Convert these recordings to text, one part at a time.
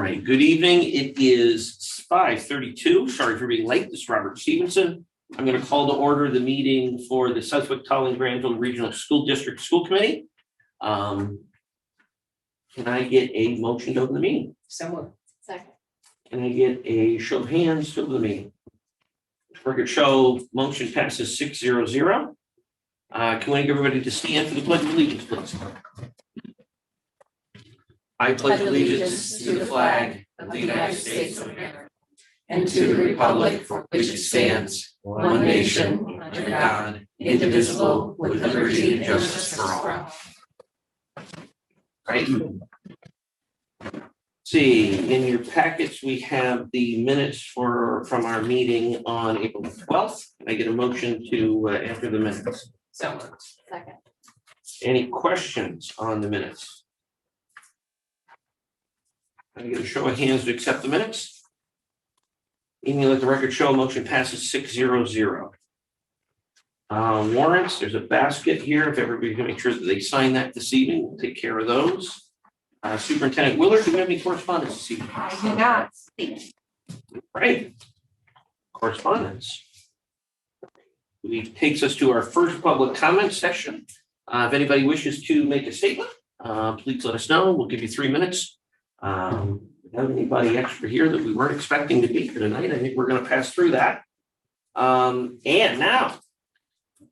right, good evening. It is 5:32. Sorry for being late. This is Robert Stevenson. I'm going to call to order the meeting for the Southwick Tolling Granville Regional School District School Committee. Can I get a motion to open the meeting? So moved. Second. Can I get a show of hands to open the meeting? Record show, motion passes 6-0-0. Can we get everybody to stand for the Pledge of Allegiance, please? I pledge allegiance to the flag of the United States of America and to the republic for which it stands, one nation, under God, indivisible, with liberty and justice for all. Right. See, in your packets, we have the minutes from our meeting on April 12th. Can I get a motion to enter the minutes? So moved. Second. Any questions on the minutes? Can I get a show of hands to accept the minutes? Amy, let the record show motion passes 6-0-0. Warrants, there's a basket here. If everybody can make sure that they sign that this evening, we'll take care of those. Superintendent Willard, do we have any correspondence this evening? I do not. Right. Correspondence. Which takes us to our first public comment session. If anybody wishes to make a statement, please let us know. We'll give you 3 minutes. Have anybody extra here that we weren't expecting to be here tonight? I think we're going to pass through that. And now,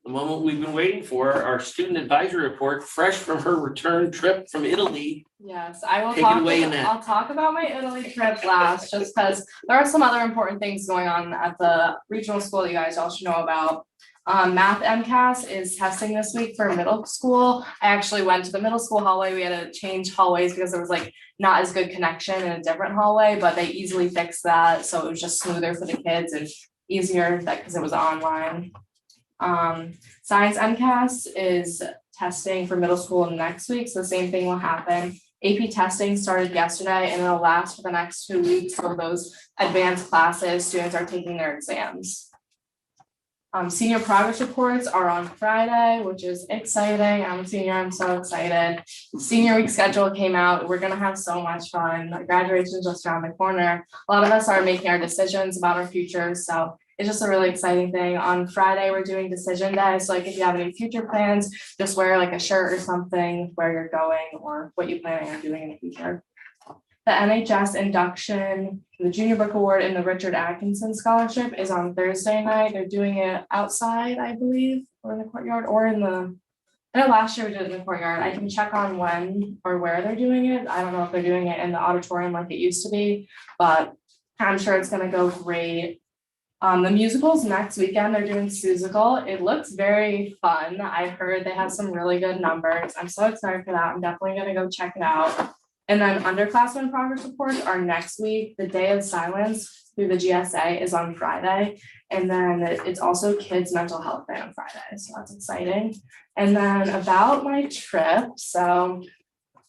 the moment we've been waiting for, our student advisory report, fresh from her return trip from Italy. Yes, I will Take it away in that. I'll talk about my Italy trip last, just because there are some other important things going on at the regional school that you guys all should know about. Math MCAS is testing this week for middle school. I actually went to the middle school hallway. We had to change hallways because there was like not as good connection in a different hallway, but they easily fixed that. So it was just smoother for the kids and easier because it was online. Science MCAS is testing for middle school next week. So the same thing will happen. AP testing started yesterday and it'll last for the next 2 weeks. So those advanced classes, students are taking their exams. Senior progress reports are on Friday, which is exciting. I'm a senior, I'm so excited. Senior week schedule came out. We're gonna have so much fun. Graduation is just around the corner. A lot of us are making our decisions about our futures, so it's just a really exciting thing. On Friday, we're doing decision day. So like if you have any future plans, just wear like a shirt or something where you're going or what you plan on doing in the future. The NHS induction, the Junior Book Award and the Richard Atkinson Scholarship is on Thursday night. They're doing it outside, I believe, or in the courtyard or I know last year we did it in the courtyard. I can check on when or where they're doing it. I don't know if they're doing it in the auditorium like it used to be, but I'm sure it's gonna go great. The musicals next weekend, they're doing Susical. It looks very fun. I heard they have some really good numbers. I'm so excited for that. I'm definitely gonna go check it out. And then underclassmen progress reports are next week. The Day of Silence through the GSA is on Friday. And then it's also Kids Mental Health Day on Friday. So that's exciting. And then about my trip. So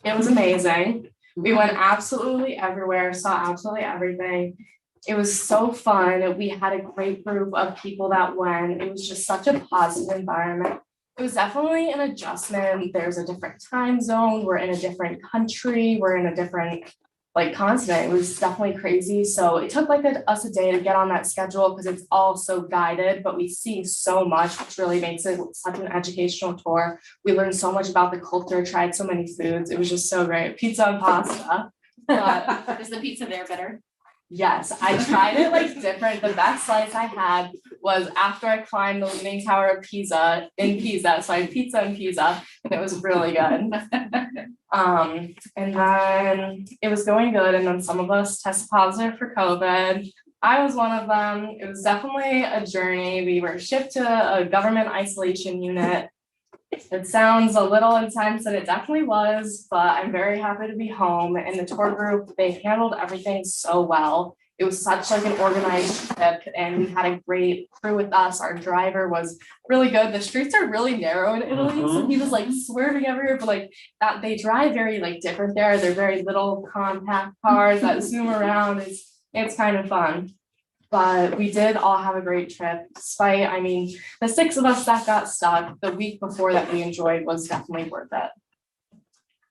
it was amazing. We went absolutely everywhere, saw absolutely everything. It was so fun. We had a great group of people that went. It was just such a positive environment. It was definitely an adjustment. There's a different time zone. We're in a different country. We're in a different continent. It was definitely crazy. So it took us a day to get on that schedule because it's all so guided, but we see so much, which really makes it such an educational tour. We learned so much about the culture, tried so many foods. It was just so great. Pizza and pasta. But Is the pizza there better? yes, I tried it different. The best slice I had was after I climbed the Leaning Tower of Pisa in Pisa. So I had pizza in Pisa and it was really good. And then it was going good. And then some of us tested positive for COVID. I was one of them. It was definitely a journey. We were shipped to a government isolation unit. It sounds a little intense and it definitely was, but I'm very happy to be home. And the tour group, they handled everything so well. It was such an organized trip and we had a great crew with us. Our driver was really good. The streets are really narrow in Italy. So he was swerving everywhere, but that they drive very different there. They're very little compact cars that zoom around. It's kind of fun. But we did all have a great trip, despite, the 6 of us that got stuck the week before that we enjoyed was definitely worth it.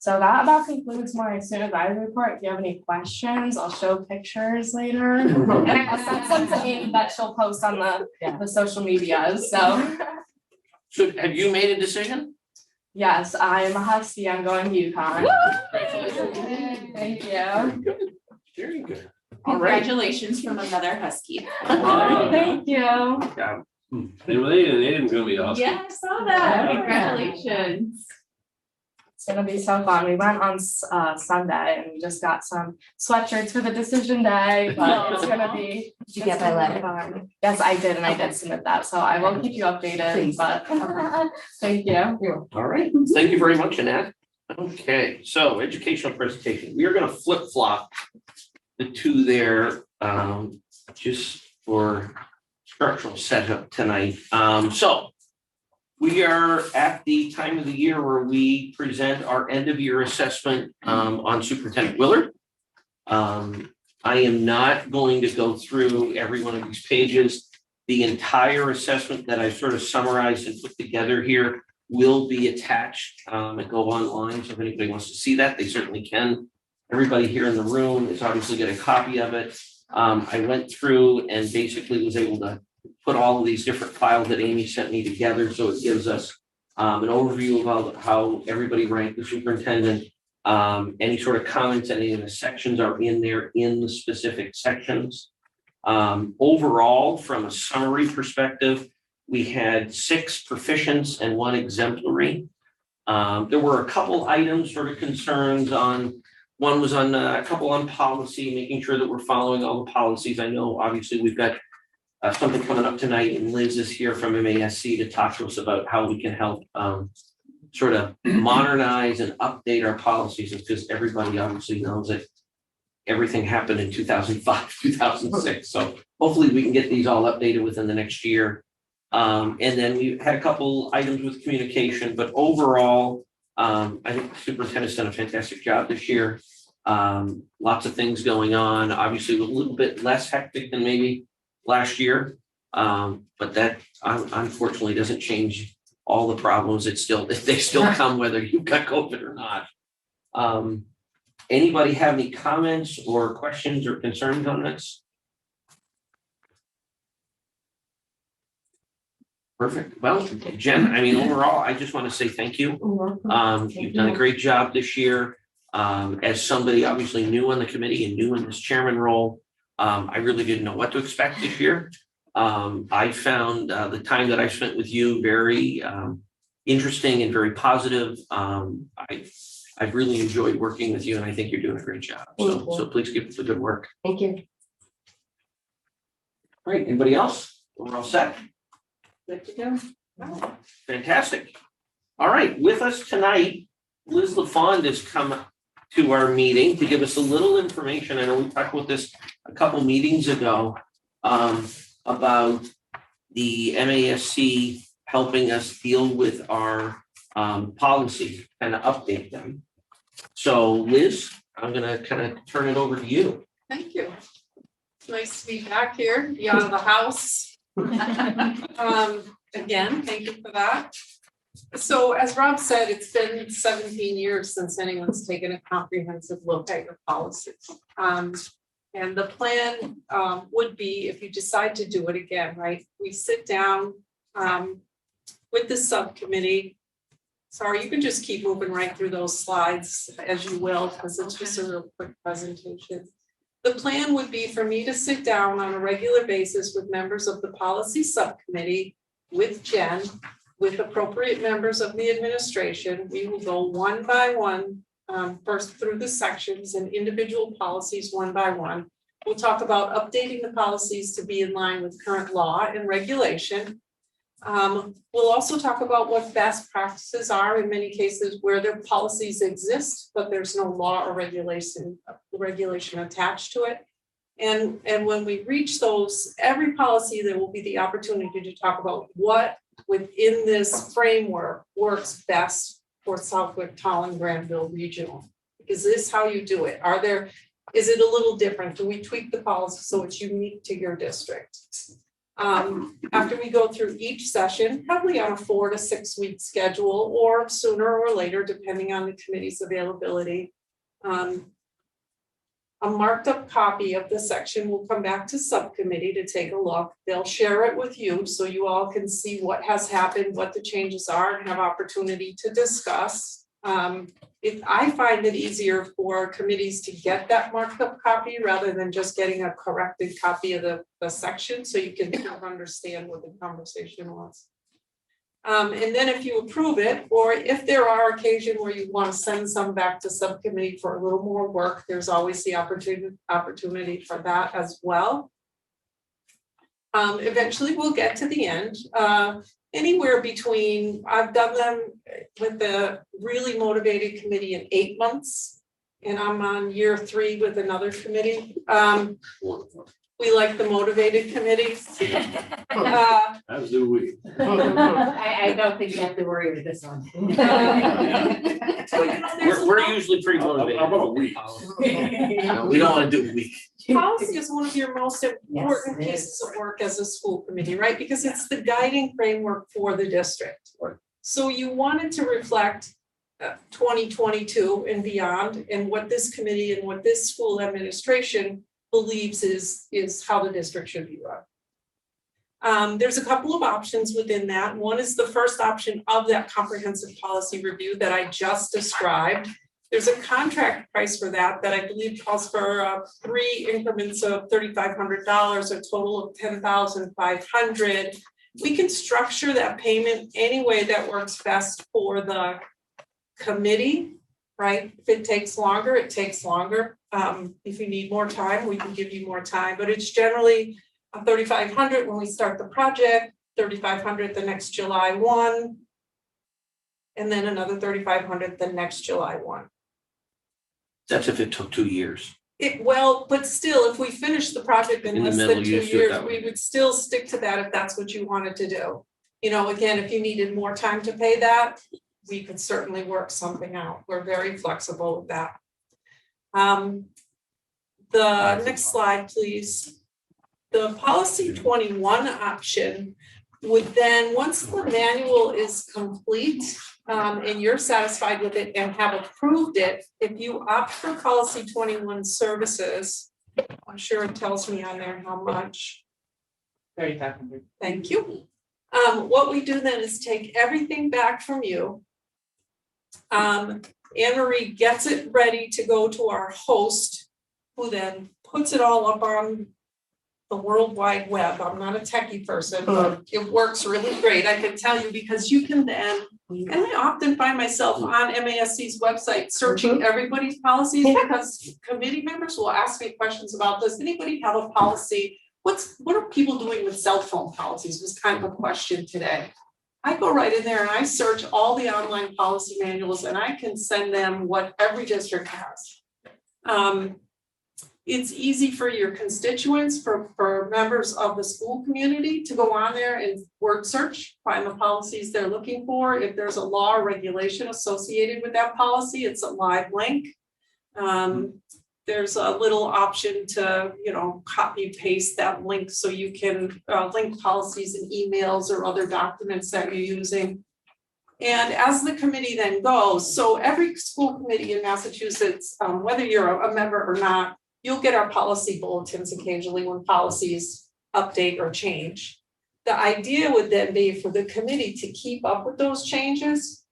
So that about concludes my student advisory report. If you have any questions, I'll show pictures later. And I'll send some to Amy that she'll post on the social medias, so. So have you made a decision? Yes, I'm a Husky, I'm going to UConn. Thank you. Very good. Very good. All right. Congratulations from another Husky. Thank you. Yeah. They didn't go me off. Yeah, I saw that. Congratulations. It's gonna be so fun. We went on Sunday and we just got some sweatshirts for the decision day, but it's gonna be. Did you get my letter? fun. Yes, I did, and I did submit that, so I will keep you updated, Please. but thank you. All right. Thank you very much, Annette. Okay, so educational presentation. We are going to flip flop the two there just for structural setup tonight. So we are at the time of the year where we present our end of year assessment on Superintendent Willard. I am not going to go through every one of these pages. The entire assessment that I sort of summarized and put together here will be attached and go online. So if anybody wants to see that, they certainly can. Everybody here in the room is obviously get a copy of it. I went through and basically was able to put all of these different files that Amy sent me together. So it gives us an overview of how everybody ranked the superintendent. Any sort of comments, any of the sections are in there in the specific sections. Overall, from a summary perspective, we had 6 proficients and 1 exemplary. There were a couple items sort of concerns on, one was on a couple on policy, making sure that we're following all the policies. I know obviously we've got something coming up tonight and Liz is here from MASC to talk to us about how we can help sort of modernize and update our policies, because everybody obviously knows that everything happened in 2005, 2006. So hopefully we can get these all updated within the next year. And then we had a couple items with communication, but overall, I think the superintendent's done a fantastic job this year. Lots of things going on, obviously a little bit less hectic than maybe last year. But that unfortunately doesn't change all the problems. They still come whether you've got COVID or not. Anybody have any comments or questions or concerns on this? Perfect. Well, Jen, I mean, overall, I just want to say thank you. You've done a great job this year. As somebody obviously new on the committee and new in this chairman role, I really didn't know what to expect this year. I found the time that I spent with you very interesting and very positive. I've really enjoyed working with you, and I think you're doing a great job. So please keep up the good work. Thank you. All right, anybody else? We're all set? Good to go. Fantastic. All right, with us tonight, Liz LaFond has come to our meeting to give us a little information. I know we talked about this a couple meetings ago about the MASC helping us deal with our policy and update them. So Liz, I'm gonna kind of turn it over to you. Thank you. It's nice to be back here, be out of the house. Again, thank you for that. So as Rob said, it's been 17 years since anyone's taken a comprehensive look at your policies. And the plan would be, if you decide to do it again, right? We sit down with the subcommittee. Sorry, you can just keep moving right through those slides as you will, because it's just a real quick presentation. The plan would be for me to sit down on a regular basis with members of the policy subcommittee, with Jen, with appropriate members of the administration. We will go one by one, first through the sections and individual policies one by one. We'll talk about updating the policies to be in line with current law and regulation. We'll also talk about what best practices are in many cases where their policies exist, but there's no law or regulation attached to it. And when we reach those, every policy, there will be the opportunity to talk about what within this framework works best for Southwick, Tallinn, Granville Regional. Is this how you do it? Is it a little different? Do we tweak the policy so it's unique to your district? After we go through each session, probably on a 4 to 6 week schedule or sooner or later, depending on the committee's availability. A marked up copy of the section will come back to subcommittee to take a look. They'll share it with you so you all can see what has happened, what the changes are, and have opportunity to discuss. I find it easier for committees to get that marked up copy rather than just getting a corrected copy of the section, so you can kind of understand what the conversation was. And then if you approve it, or if there are occasions where you want to send some back to subcommittee for a little more work, there's always the opportunity for that as well. Eventually we'll get to the end. Anywhere between, I've done them with the really motivated committee in 8 months, and I'm on year 3 with another committee. We like the motivated committee. As do we. I don't think you have to worry with this one. We're usually pretty motivated. How about a week? No, we don't want to do a week. Policy is one of your most important Yes, it is. pieces of work as a school committee, right? Because it's the guiding framework for the district. So you want it to reflect 2022 and beyond, and what this committee and what this school administration believes is how the district should be run. There's a couple of options within that. One is the first option of that comprehensive policy review that I just described. There's a contract price for that I believe calls for 3 increments of $3,500, a total of $10,500. We can structure that payment any way that works best for the committee, right? If it takes longer, it takes longer. If you need more time, we can give you more time, but it's generally a $3,500 when we start the project, $3,500 the next July 1, and then another $3,500 the next July 1. That's if it took 2 years. Well, but still, if we finish the project in In the less middle, than 2 you just do it years, that way. we would still stick to that if that's what you wanted to do. You know, again, if you needed more time to pay that, we could certainly work something out. We're very flexible with that. The next slide, please. The policy 21 option would then, once the manual is complete, and you're satisfied with it and have approved it, if you opt for policy 21 services, I'm sure it tells me on there how much. 3,500. Thank you. What we do then is take everything back from you. Anne Marie gets it ready to go to our host, who then puts it all up on the World Wide Web. I'm not a techie person, but it works really great. I can tell you, because you can then, and I often find myself on MASC's website searching everybody's policies, because committee members will ask me questions about, does anybody have a policy? What are people doing with cell phone policies was kind of a question today. I go right in there and I search all the online policy manuals, and I can send them what every district has. It's easy for your constituents, for members of the school community to go on there and word search, find the policies they're looking for. If there's a law or regulation associated with that policy, it's a live link. There's a little option to, copy paste that link so you can link policies and emails or other documents that you're using. And as the committee then goes, so every school committee in Massachusetts, whether you're a member or not, you'll get our policy bulletins occasionally when policies update or change. The idea would then be for the committee to keep up with those changes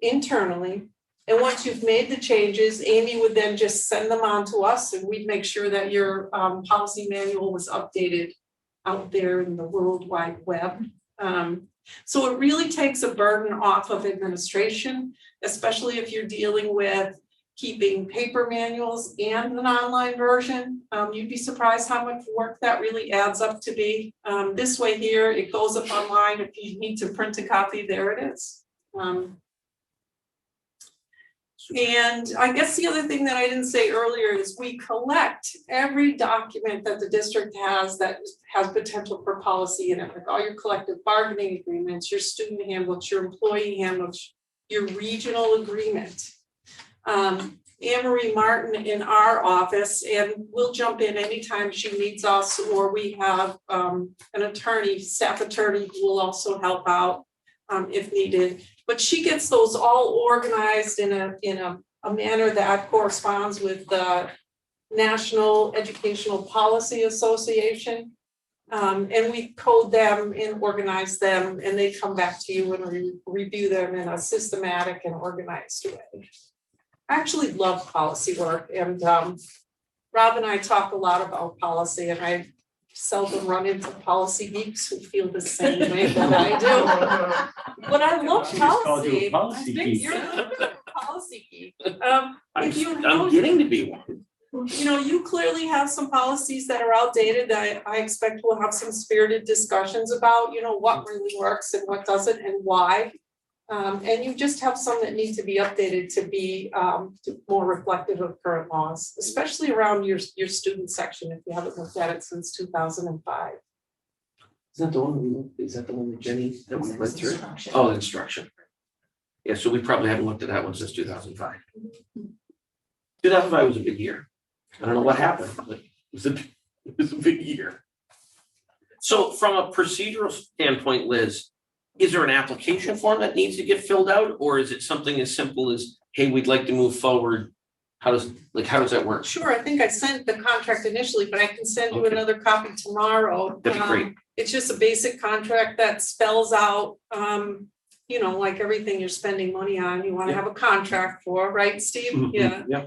internally. And once you've made the changes, Amy would then just send them on to us, and we'd make sure that your policy manual was updated out there in the World Wide Web. So it really takes a burden off of administration, especially if you're dealing with keeping paper manuals and an online version. You'd be surprised how much work that really adds up to be. This way here, it goes up online. If you need to print a copy, there it is. And I guess the other thing that I didn't say earlier is we collect every document that the district has that has potential for policy in it, like all your collective bargaining agreements, your student handbooks, your employee handbooks, your regional agreement. Anne Marie Martin in our office, and we'll jump in anytime she needs us, or we have an attorney, staff attorney, who will also help out if needed. But she gets those all organized in a manner that corresponds with the National Educational Policy Association. And we code them and organize them, and they come back to you and review them in a systematic and organized way. I actually love policy work, and Rob and I talk a lot about policy, and I seldom run into policy geeks who feel the same way that I do. But I love She just called you a policy. policy I think geek. you're a little bit of a policy geek. If you know, I'm getting to be one. you know, you clearly have some policies that are outdated that I expect we'll have some spirited discussions about, you know, what really works and what doesn't and why. And you just have some that need to be updated to be more reflective of current laws, especially around your student section, if you haven't looked at it since 2005. Is that the one, that Jenny, that we went through? Oh, instruction. Yeah, so we probably haven't looked at that one since 2005. 2005 was a big year. I don't know what happened, but it was a big year. So from a procedural standpoint, Liz, is there an application form that needs to get filled out, or is it something as simple as, hey, we'd like to move forward? How does that work? Sure, I think I sent the contract initially, but I can send you Okay. another copy tomorrow. That'd be great. It's just a basic contract that spells out, you know, like everything you're spending money on, you want to Yeah. have a contract for, right, Steve? Mhm. Yeah. Yeah.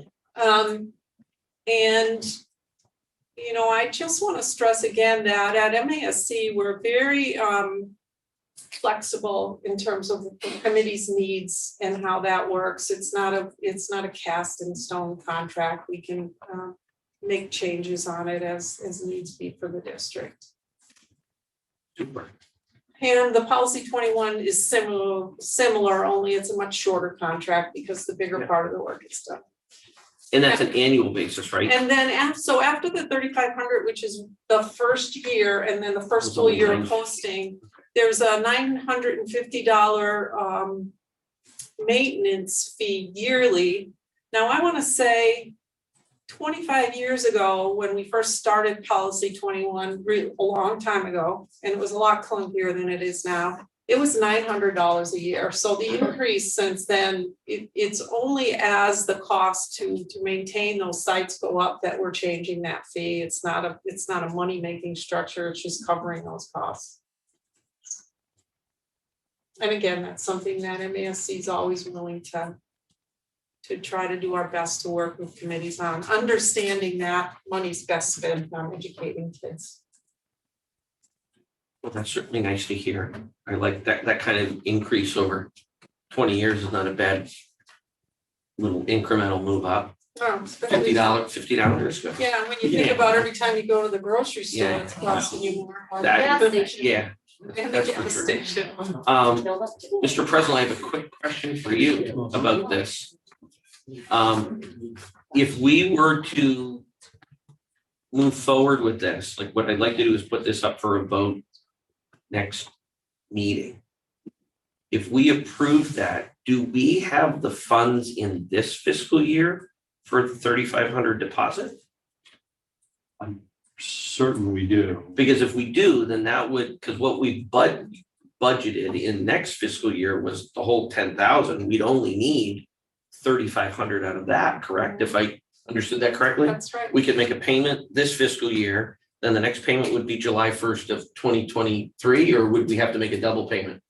And, you know, I just want to stress again that at MASC, we're very flexible in terms of the committee's needs and how that works. It's not a cast in stone contract. We can make changes on it as needs be for the district. Super. And the policy 21 is similar, only it's a much shorter contract because the bigger Yeah. part of the work is done. And that's an annual basis, right? And then after the 3,500, which is the first year, and then the first It's full only year of nine. posting, there's a $950 maintenance fee yearly. Now, I want to say 25 years ago, when we first started policy 21, a long time ago, and it was a lot clunkier than it is now, it was $900 a year. So the increase since then, it's only as the cost to maintain those sites go up that we're changing that fee. It's not a money-making structure, it's just covering those costs. And again, that's something that MASC is always willing to try to do our best to work with committees on, understanding that money's best spent on educating kids. Well, that's certainly nice to hear. I like that kind of increase over 20 years is not a bad little incremental move up. Oh, especially- $50. Yeah, when you think Yeah. about every time you go to the grocery store, Yeah. it's costing you more. That- Gas station. Yeah, And the that's for gas sure. station. Mr. President, I have a quick question for you about this. If we were to move forward with this, like what I'd like to do is put this up for a vote next meeting. If we approve that, do we have the funds in this fiscal year for the 3,500 deposit? Certain we do. Because if we do, then that would, because what we budgeted in next fiscal year was the whole 10,000, we'd only need 3,500 out of that, correct? If I understood that correctly? That's right. We could make a payment this fiscal year, then the next payment would be July 1st of 2023, or would we have to make a double payment?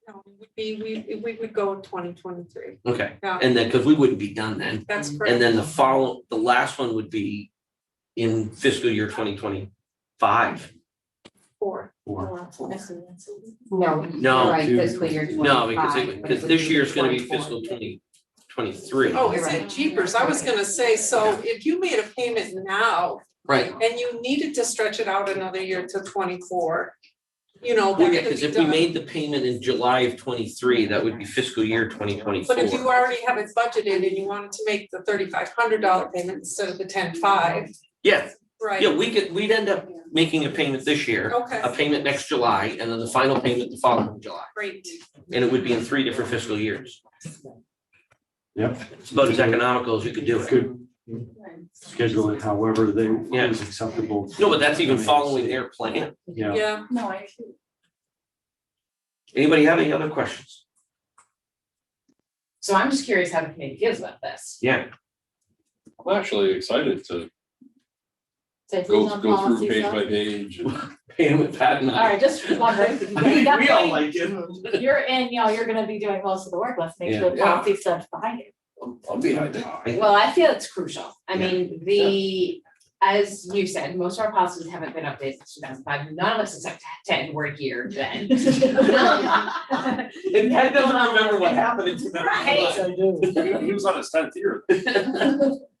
No, we would go in 2023. Okay, Yeah, and then, because we wouldn't be done then, that's correct. and then the last one would be in fiscal year 2025. Four. Or No. No. you're Right, fiscal year 25. No, because this year is gonna be fiscal 2023. Oh, is it jeepers? I was gonna say, so if you made a payment now Right, and you needed to stretch it out another year to 24, you know, well, that yeah, could because be if we done. made the payment in July of 23, that would be fiscal year 2024. But if you already have it budgeted and you wanted to make the $3,500 payment instead of the 10,500, Yeah, right? yeah, we'd end up making a payment this year, Okay, a payment next July, and then the final payment the following July. great. And it would be in 3 different fiscal years. Yep. It's about as economical as you could do it. Could schedule it however they Yeah. is acceptable. No, but that's even following their plan. Yeah. Yeah, No, I. Anybody have any other questions? So I'm just curious how the committee feels about this. Yeah, I'm actually excited to So who's go on through policy page side? by page. Pam and Pat and All I. right, just wondering. I think we all like it. You're in, you're gonna be doing most of the work. Let's make sure the Yeah. policy stuff's behind it. I'll be behind it. Well, I feel it's crucial. I Yeah. mean, as you said, most of our policies haven't been updated since 2005. None of us except Ted were here then. And Ted doesn't remember what happened in 2005. He was on his 10th year.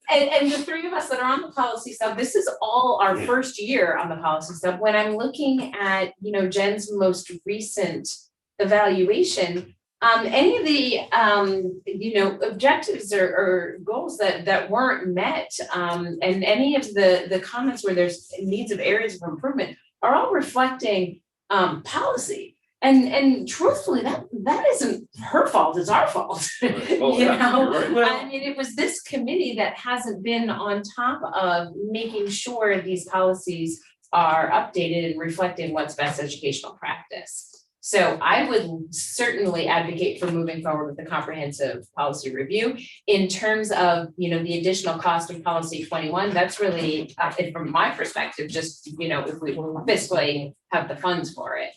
And the three of us that are on the policy stuff, this is all our Yeah. first year on the policy stuff. When I'm looking at, Jen's most recent evaluation, any of the, objectives or goals that weren't met, and any of the comments where there's needs of areas of improvement are all reflecting, policy. And truthfully, that isn't her fault, it's our fault. Right. Oh, yeah, you're right. I mean, it was this committee that hasn't been on top of making sure these policies are updated and reflecting what's best educational practice. So I would certainly advocate for moving forward with the comprehensive policy review. In terms of, the additional cost of policy 21, that's really, and from my perspective, just, if we fiscally have the funds for it.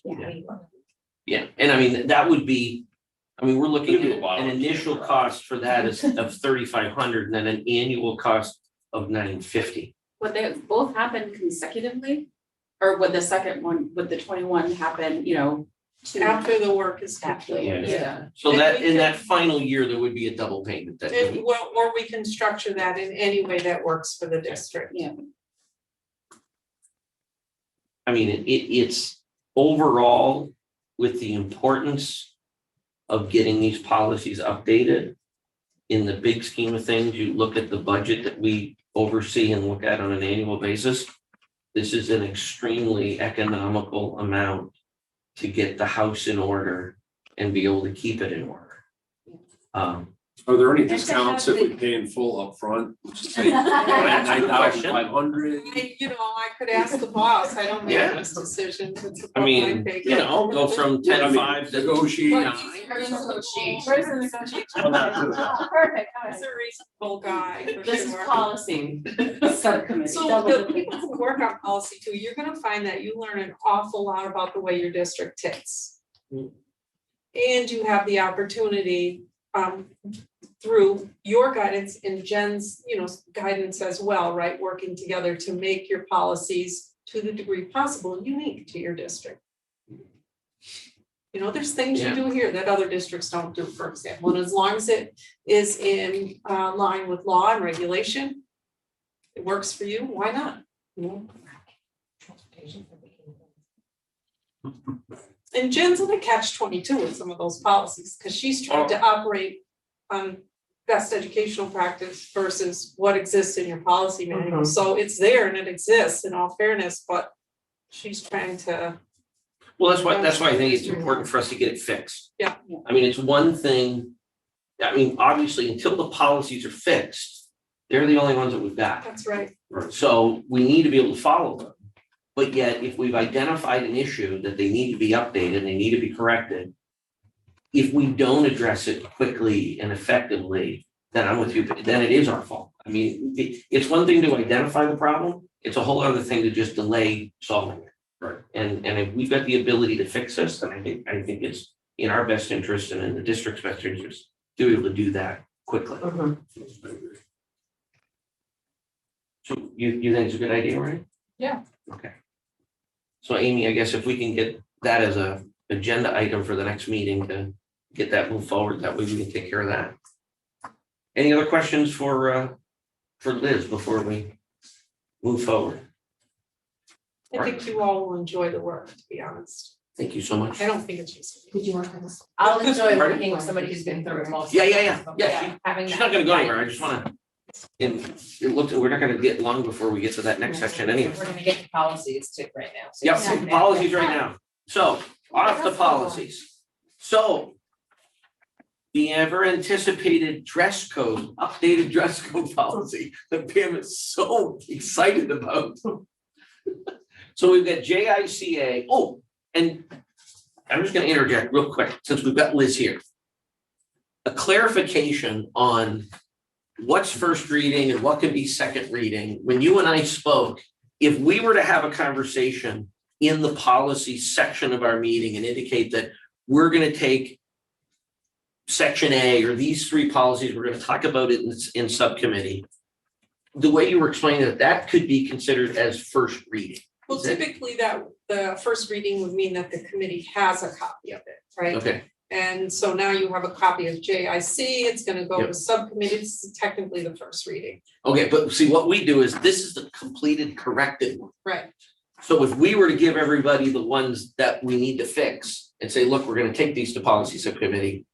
Yeah, and I mean, that would be, we're looking It'd be a at lot. an initial cost for that is of 3,500 and then an annual cost of 950. Would they both happen consecutively? Or would the second one, would the 21 happen, two after the work is after? complete. Yeah. So that, in that final year, there would be a double payment that. Or we can structure that in any way that works for the district. Yeah. I mean, it's overall with the importance of getting these policies updated. In the big scheme of things, you look at the budget that we oversee and look at on an annual basis. This is an extremely economical amount to get the house in order and be able to keep it in order. Are there any to discounts have if we the- pay in full upfront? Which is like 9,500. I could ask the boss, I don't make Yeah. those decisions. It's above I my mean, pay go from 10.5 to Negotiate. But nine. Where's the negotiation? Where's the negotiation? Oh, perfect, all He's right. a reasonable guy, for This is sure. policy. Subcommittee. So the people who work on policy too, you're gonna find that you learn an awful lot about the way your district ticks. Mm. And you have the opportunity through your guidance and Jen's, guidance as well, right? Working together to make your policies to the degree possible unique to your district. There's things you do here that other districts don't do, for example, and as long as it is in line with law and regulation, it works for you, why not? And Jen's in a catch-22 with some of those policies, because she's trying to operate on best educational practice versus what exists in your policy manual. So it's there and it exists in all fairness, but she's trying to. Well, that's why I think it's important for us to get it fixed. Yeah. I mean, it's one thing, obviously, until the policies are fixed, they're the only ones that we've got. That's right. So we need to be able to follow them. But yet, if we've identified an issue that they need to be updated, they need to be corrected, if we don't address it quickly and effectively, then I'm with you, then it is our fault. I mean, it's one thing to identify the problem, it's a whole other thing to just delay solving it. Right. And if we've got the ability to fix this, then I think it's in our best interest and in the district's best interest to be able to do that quickly. So you think it's a good idea, right? Yeah. Okay. So Amy, I guess if we can get that as a agenda item for the next meeting to get that moved forward, that way we can take care of that. Any other questions for Liz before we move forward? I think you all will enjoy the work, to be honest. Thank you so much. I don't think it's just. Did you work on this? I'll enjoy working with somebody who's been through most. Yeah, of yeah, it. yeah. Yeah, Having She's that not gonna go anywhere, I guidance. just wanna, we're not gonna get long before we get to that next section anyway. We're gonna get the policies too right now. So Yep, yeah. policies right now. So, off the policies. So, the ever anticipated dress code, updated dress code policy that Pam is so excited about. So we've got JICA. Oh, and I'm just gonna interject real quick since we've got Liz here. A clarification on what's first reading and what can be second reading. When you and I spoke, if we were to have a conversation in the policy section of our meeting and indicate that we're gonna take section A or these three policies, we're gonna talk about it in subcommittee. The way you were explaining it, that could be considered as first reading. Well, typically that the first reading would mean that the committee has a copy of it, right? Okay, And so now you have a copy of JIC, it's gonna go Yep. to subcommittees, it's technically the first reading, okay, but see, what we do is this is the completed corrected one. right? So if we were to give everybody the ones that we need to fix and say, look, we're gonna take these to policy subcommittee,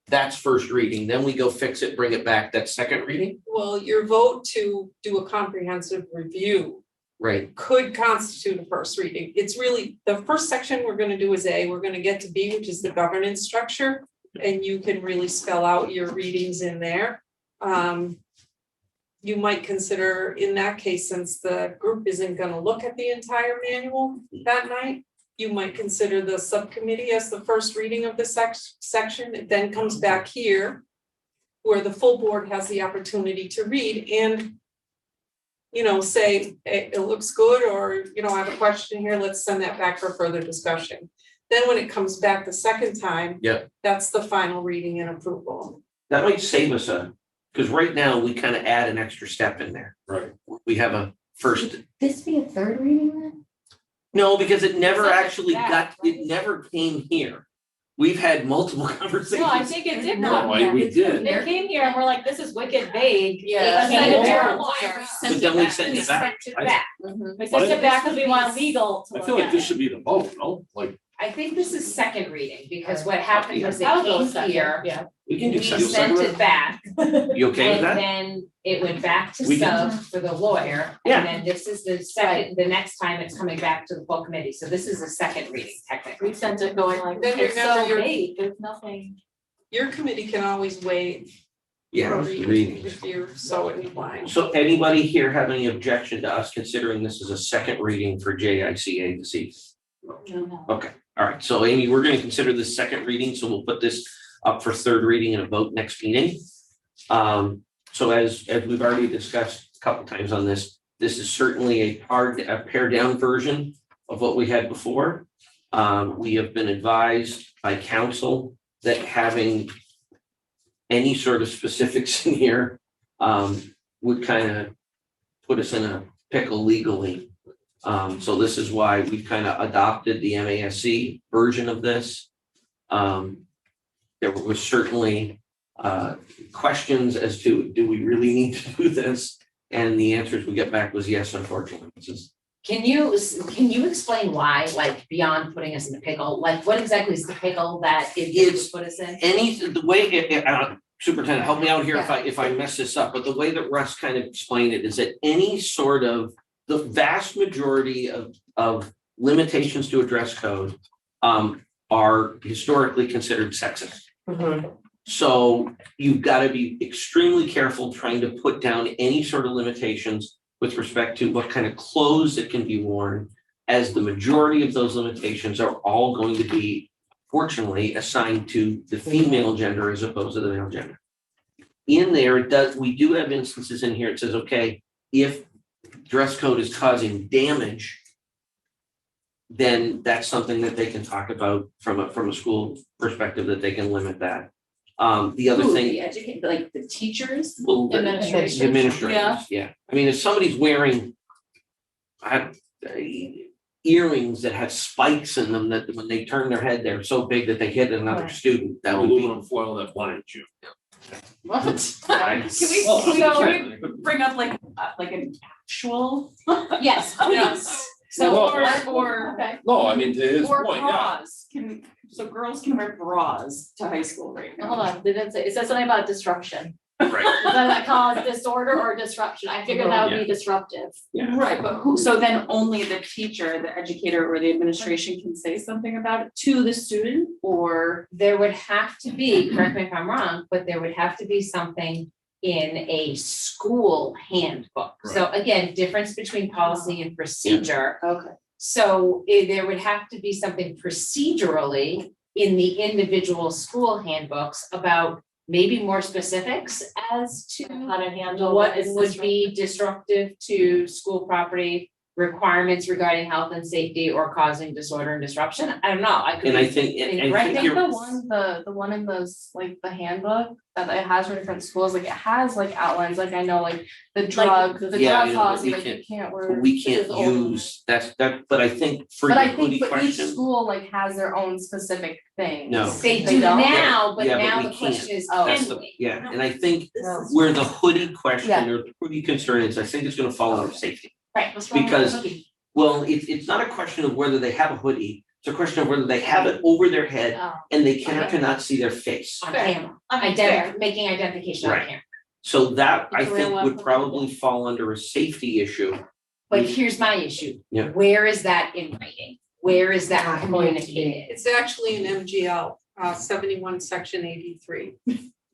that's first reading, then we go fix it, bring it back, that's second reading? Well, your vote to do a comprehensive review Right, could constitute a first reading. It's really, the first section we're gonna do is A, we're gonna get to B, which is the governance structure. And you can really spell out your readings in there. You might consider, in that case, since the group isn't gonna look at the entire manual that night, you might consider the subcommittee as the first reading of the section. It then comes back here where the full board has the opportunity to read and say, it looks good, or, I have a question here, let's send that back for further discussion. Then when it comes back the second time. Yeah. That's the final reading and approval. that might save us because right now we kind of add an extra step in there. Right. We have a first, This be a third reading then? no, because it never It's like actually that, it never came here. We've had multiple conversations. No, I think it did No, come. Why we did. It came here and we're like, this is wicked vague. Yeah. Let's send it to our Yeah. lawyer. But then we send it back. Sent it back. Mhm. We sent it back because we want legal to I feel look like at this it. should be the vote, no? Like, I think this is second reading, because what happened was I'll it go came second, here, yeah. We can do we second. sent it back, You okay with and that? then it went back to We can- sub for the lawyer. Yeah. And then this is the second, the next time it's coming back to the full committee, so this is a second reading technically. We sent it going like, Then it's remember so your- vague, there's nothing. Your committee can always waive Yeah, reading. if you're so inclined. So anybody here have any objection to us considering this is a second reading for JICA this evening? No. Okay, all right, so Amy, we're gonna consider this second reading, so we'll put this up for third reading and a vote next meeting. So as we've already discussed a couple times on this is certainly a pared down version of what we had before. We have been advised by council that having any sort of specifics in here would kind of put us in a pickle legally. So this is why we've kind of adopted the MASC version of this. There was certainly questions as to, do we really need to do this? And the answers we get back was yes, unfortunately. This is- Can you explain why, like beyond putting us in a pickle, like what exactly is the pickle that it It's- would put us in? the way, Superintendent, help me out here if I mess this up, but the way that Russ kind of explained it is that any sort of, the vast majority of limitations to a dress code are historically considered sexist. So you've got to be extremely careful trying to put down any sort of limitations with respect to what kind of clothes that can be worn, as the majority of those limitations are all going to be, fortunately, assigned to the female gender as opposed to the male gender. In there, we do have instances in here, it says, okay, if dress code is causing damage, then that's something that they can talk about from a school perspective, that they can limit that. The other thing. The educate, like the teachers. Well, the Administration. administrators, yeah. I mean, if somebody's wearing earrings that have spikes in them, that when they turn their head, they're so big that they hit another Right. student, that would be. aluminum foil that blinds you. What? I- Can we bring up like an actual? Yes, please. So, Well, or, No, I mean, to his or point, yeah. bras, so girls can wear bras to high school right now. Hold on, it says something about disruption. Right. Does that cause disorder or disruption? I figured that would be disruptive. Yeah. Right, but who, so then only the teacher, the educator, or the administration can say something about it to the student, or? There would have to be, correct me if I'm wrong, but there would have to be something in a school handbook. So again, difference between policy and procedure. Okay. So there would have to be something procedurally in the individual school handbooks about maybe more specifics as to How to handle what is would be disruptive to school property, requirements regarding health and safety or causing disorder and disruption. I don't know, I could And I be think, and I incorrect. think I think you're, the one in those, like the handbook that it has for different schools, like it has like outlines, like I know like the drug Yeah, drug you know, but policy, we like you can't but wear. we can't this is old. use, that, but I think for But your I hoodie think for each question. school like has their own specific thing. No. They They do don't? now, but Yeah, but now we the question can't. is, That's can the, we? yeah, and I think No. where the hoodie question Yeah. or the hoodie concern is, I think it's gonna fall under safety. Right. What's wrong with Because- the hoodie? Well, it's not a question of whether they have a hoodie, it's a question of whether they have it over their head Oh. and they can or cannot see their face. On Fair. camera, making identification on Right. camera. So that, I It's a real think, would weapon. probably fall under a safety issue. But here's my issue. Yeah. Where is that in writing? Where is that communicated? It's actually an MGL, 71, section 83.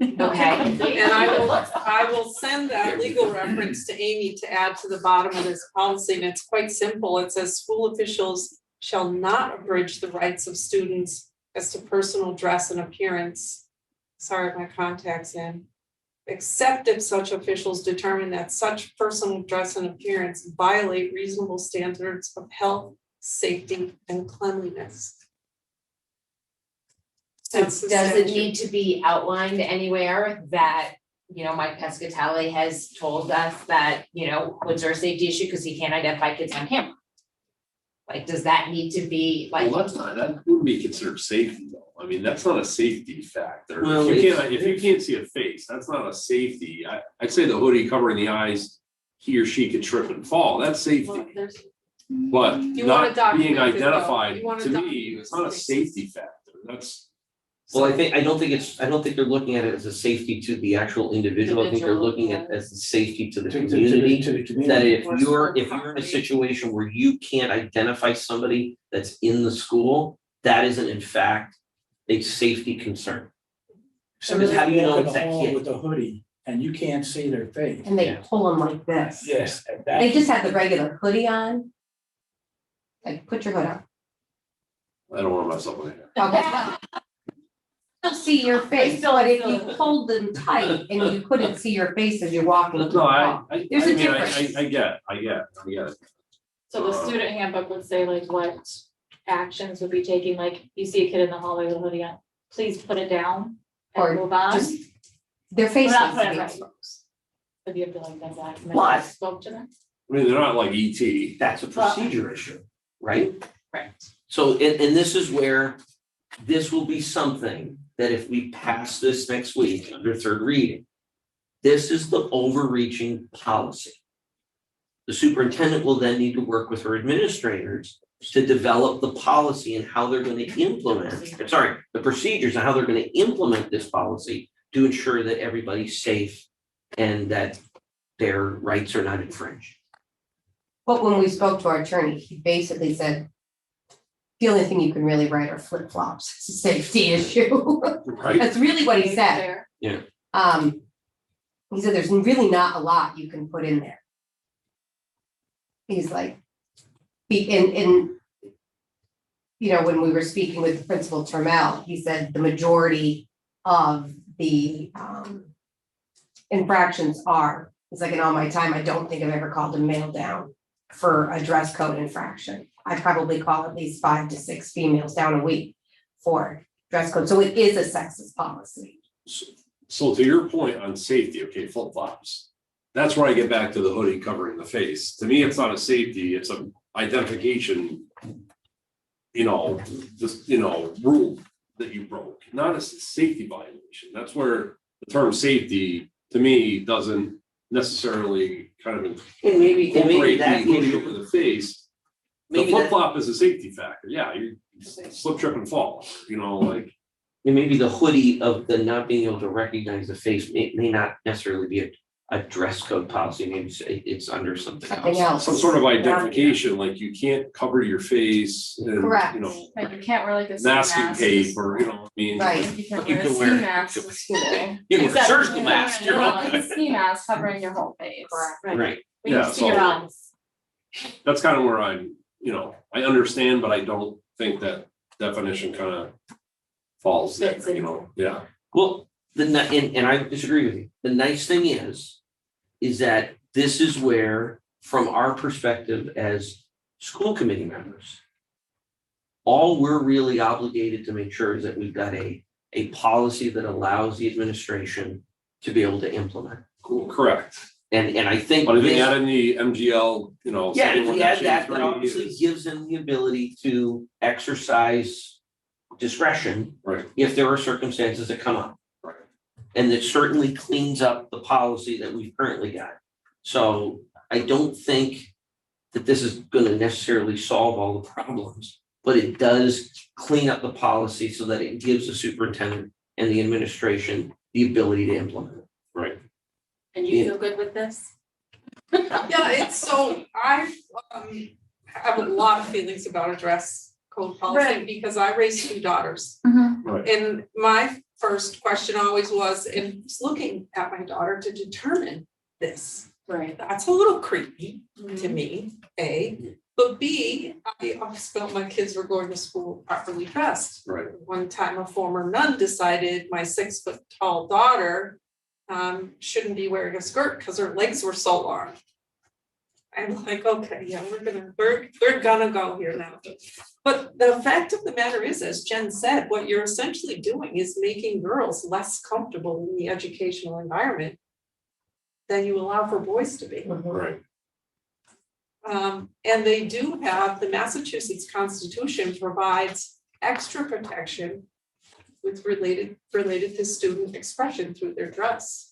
Okay. And I will send that legal reference to Amy to add to the bottom of this policy, and it's quite simple. It says school officials shall not abridge the rights of students as to personal dress and appearance. Sorry, my contact's in. Except if such officials determine that such personal dress and appearance violate reasonable standards of health, safety, and cleanliness. So That's the does it statute. need to be outlined anywhere that, Mike Pescatelli has told us that, hoods are a safety issue because he can't identify kids on camera? Like, does that need to be like? Well, that wouldn't be considered safety though. I mean, that's not a safety factor. Well, If you can't see a face, that's not a safety. I'd say the hoodie covering the eyes, he or she could trip and fall. That's safety. But You wanna not being document it, though. identified, You wanna to me, document it's not a it. safety factor. That's. Well, I don't think they're looking at it as a safety to the actual individual. I think they're Individual, looking at yeah. as a safety to the To community. the community. That if Or you're school in a property. situation where you can't identify somebody that's in the school, that isn't in fact a safety concern. Somebody's How do you know walking it's that the hall kid? with a hoodie and you can't see their face. And they Yeah. pull them like this. Yes. They just have the regular hoodie on. Like, put your hood on. I don't want to mess up with it. Okay. Still see your face, but if you pulled them tight and you couldn't see your face as you're walking. through the No, hall. There's a mean, difference. I get it. So the student handbook would say like what actions would be taking, like you see a kid in the hallway with a hoodie on, please put it down Or and move on. just- Their face We're not needs to putting be it exposed. If you have to like that back. and then What? Spoke to them. I mean, they're not like E ET. That's a procedure issue, right? Correct. So, and this is where this will be something that if we pass this next week under third reading, this is the overreaching policy. The superintendent will then need to work with her administrators to develop the policy and how they're going to the procedures and how they're going to implement this policy to ensure that everybody's safe and that their rights are not infringed. But when we spoke to our attorney, he basically said, the only thing you can really write are flip flops. It's a safety issue. Right. That's really what he said. There. He said, there's really not a lot you can put in there. He's like, when we were speaking with Principal Termel, he said the majority of the infractions are, he's like, in all my time, I don't think I've ever called a male down for a dress code infraction. I probably call at least 5 to 6 females down a week for dress code. So it is a sexist policy. So to your point on safety, okay, flip flops. That's where I get back to the hoodie covering the face. To me, it's not a safety, it's an identification. Rule that you broke, not a safety violation. That's where the term safety, to me, doesn't necessarily kind of And maybe incorporate that the hoodie issue, over the face. The maybe flip that, flop is a safety factor. Yeah, you slip, trip and fall, like. maybe the hoodie of the not being able to recognize the face may not necessarily be a dress code policy, maybe it's under something Something else. else. Some sort of identification, like you can't cover your face and, Correct. you know, Like you can't wear like a ski masking mask. tape or, you know, I mean. Right. You can But you wear a can ski wear- mask to school. You can wear a Exactly. surgical mask, you're No, all it's a ski mask covering your whole face. right. When you Yeah, see your so- eyes. That's kind of where I'm, you know, I understand, but I don't think that definition kind of falls there, Fits in. you know, yeah. Well, and I disagree with you. The nice thing is that this is where, from our perspective as school committee members, all we're really obligated to make sure is that we've got a policy that allows the administration to be able to implement. Cool, correct. And I think. But if this- you add in the MGL, you know. Yeah, if we add that, 71-3 that obviously is- gives them the ability to exercise discretion. Right. If there are circumstances that come up. Right. And it certainly cleans up the policy that we've currently got. So I don't think that this is gonna necessarily solve all the problems, but it does clean up the policy so that it gives the superintendent and the administration the ability to implement it. Right. And you feel good with this? Yeah, it's so, I have a lot of feelings about a dress code policy Right. because I raised two daughters. Right. And my first question always was, and was looking at my daughter to determine this. Right. That's a little creepy to me, A. But B, I always felt my kids were going to school properly dressed. Right. One time a former nun decided my 6-foot-tall daughter shouldn't be wearing a skirt because her legs were so long. I'm like, okay, yeah, we're gonna go here now. But the fact of the matter is, as Jen said, what you're essentially doing is making girls less comfortable in the educational environment than you allow for boys to be. Right. And they do have, the Massachusetts Constitution provides extra protection with related to student expression through their dress.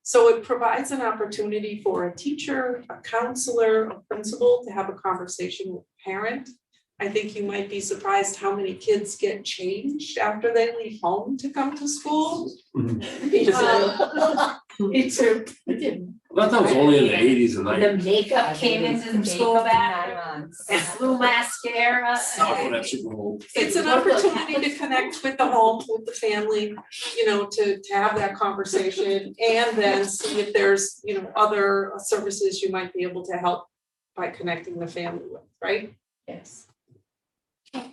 So it provides an opportunity for a teacher, a counselor, a principal to have a conversation with a parent. I think you might be surprised how many kids get changed after they leave home to come to school. Me too. I thought that was only in the 80s and 90s. The makeup came into the school bag, and blue mascara. Oh, that's Super Bowl. It's an opportunity to connect with the home, with the family, you know, to have that conversation and then see if there's, you know, other services you might be able to help by connecting the family with, right? Yes.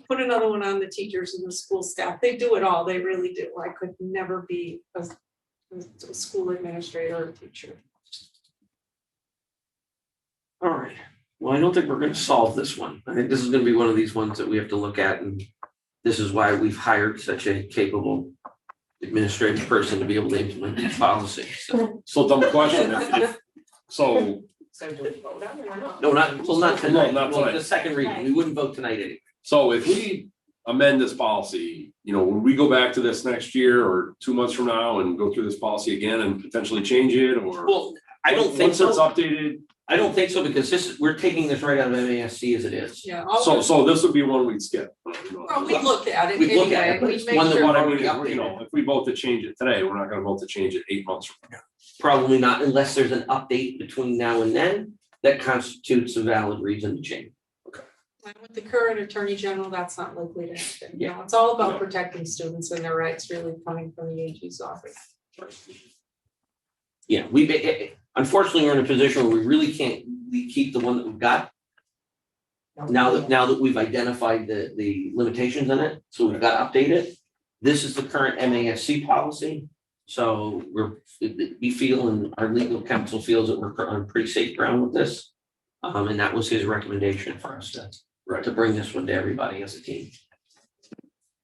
Put another one on the teachers and the school staff. They do it all. They really do. I could never be a school administrator or teacher. All right, well, I don't think we're gonna solve this one. I think this is gonna be one of these ones that we have to look at, and this is why we've hired such a capable administrative person to be able to implement these policies. So dumb question, so, So do we vote on it or not? No, not tonight. not Well, tonight. the second reading, we wouldn't vote tonight anyway. so if we amend this policy, you know, when we go back to this next year or 2 months from now and go through this policy again and potentially change it or? Well, I don't think Once it's so. updated, I don't think so, because we're taking this right out of MASC as it is. Yeah. so this would be one we'd skip. Well, we look at it We look at anyway. it, but We it's make one that sure- What I we're mean, already is, you know, if we vote to change it today, we're not gonna vote to change it 8 months from now. Probably not, unless there's an update between now and then that constitutes a valid reason to change. And with the current attorney general, that's not likely to happen. You know, it's all about protecting students and their rights really coming from the AG's office. Yeah, unfortunately, we're in a position where we really can't, we keep the one that we've got. Now that we've identified the limitations in it, so we've got to update it. This is the current MASC policy. So we feel, and our legal counsel feels that we're on pretty safe ground with this. And that was his recommendation for us to bring this one to everybody as a team.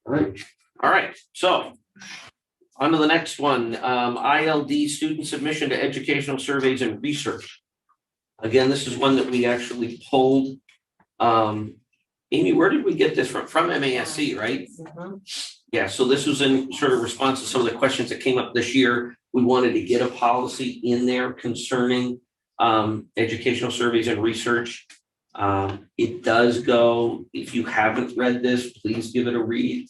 All right, so on to the next one, ILD student submission to educational surveys and research. Again, this is one that we actually pulled. Amy, where did we get this from? From MASC, right? Yeah, so this was in sort of response to some of the questions that came up this year. We wanted to get a policy in there concerning educational surveys and research. It does go, if you haven't read this, please give it a read.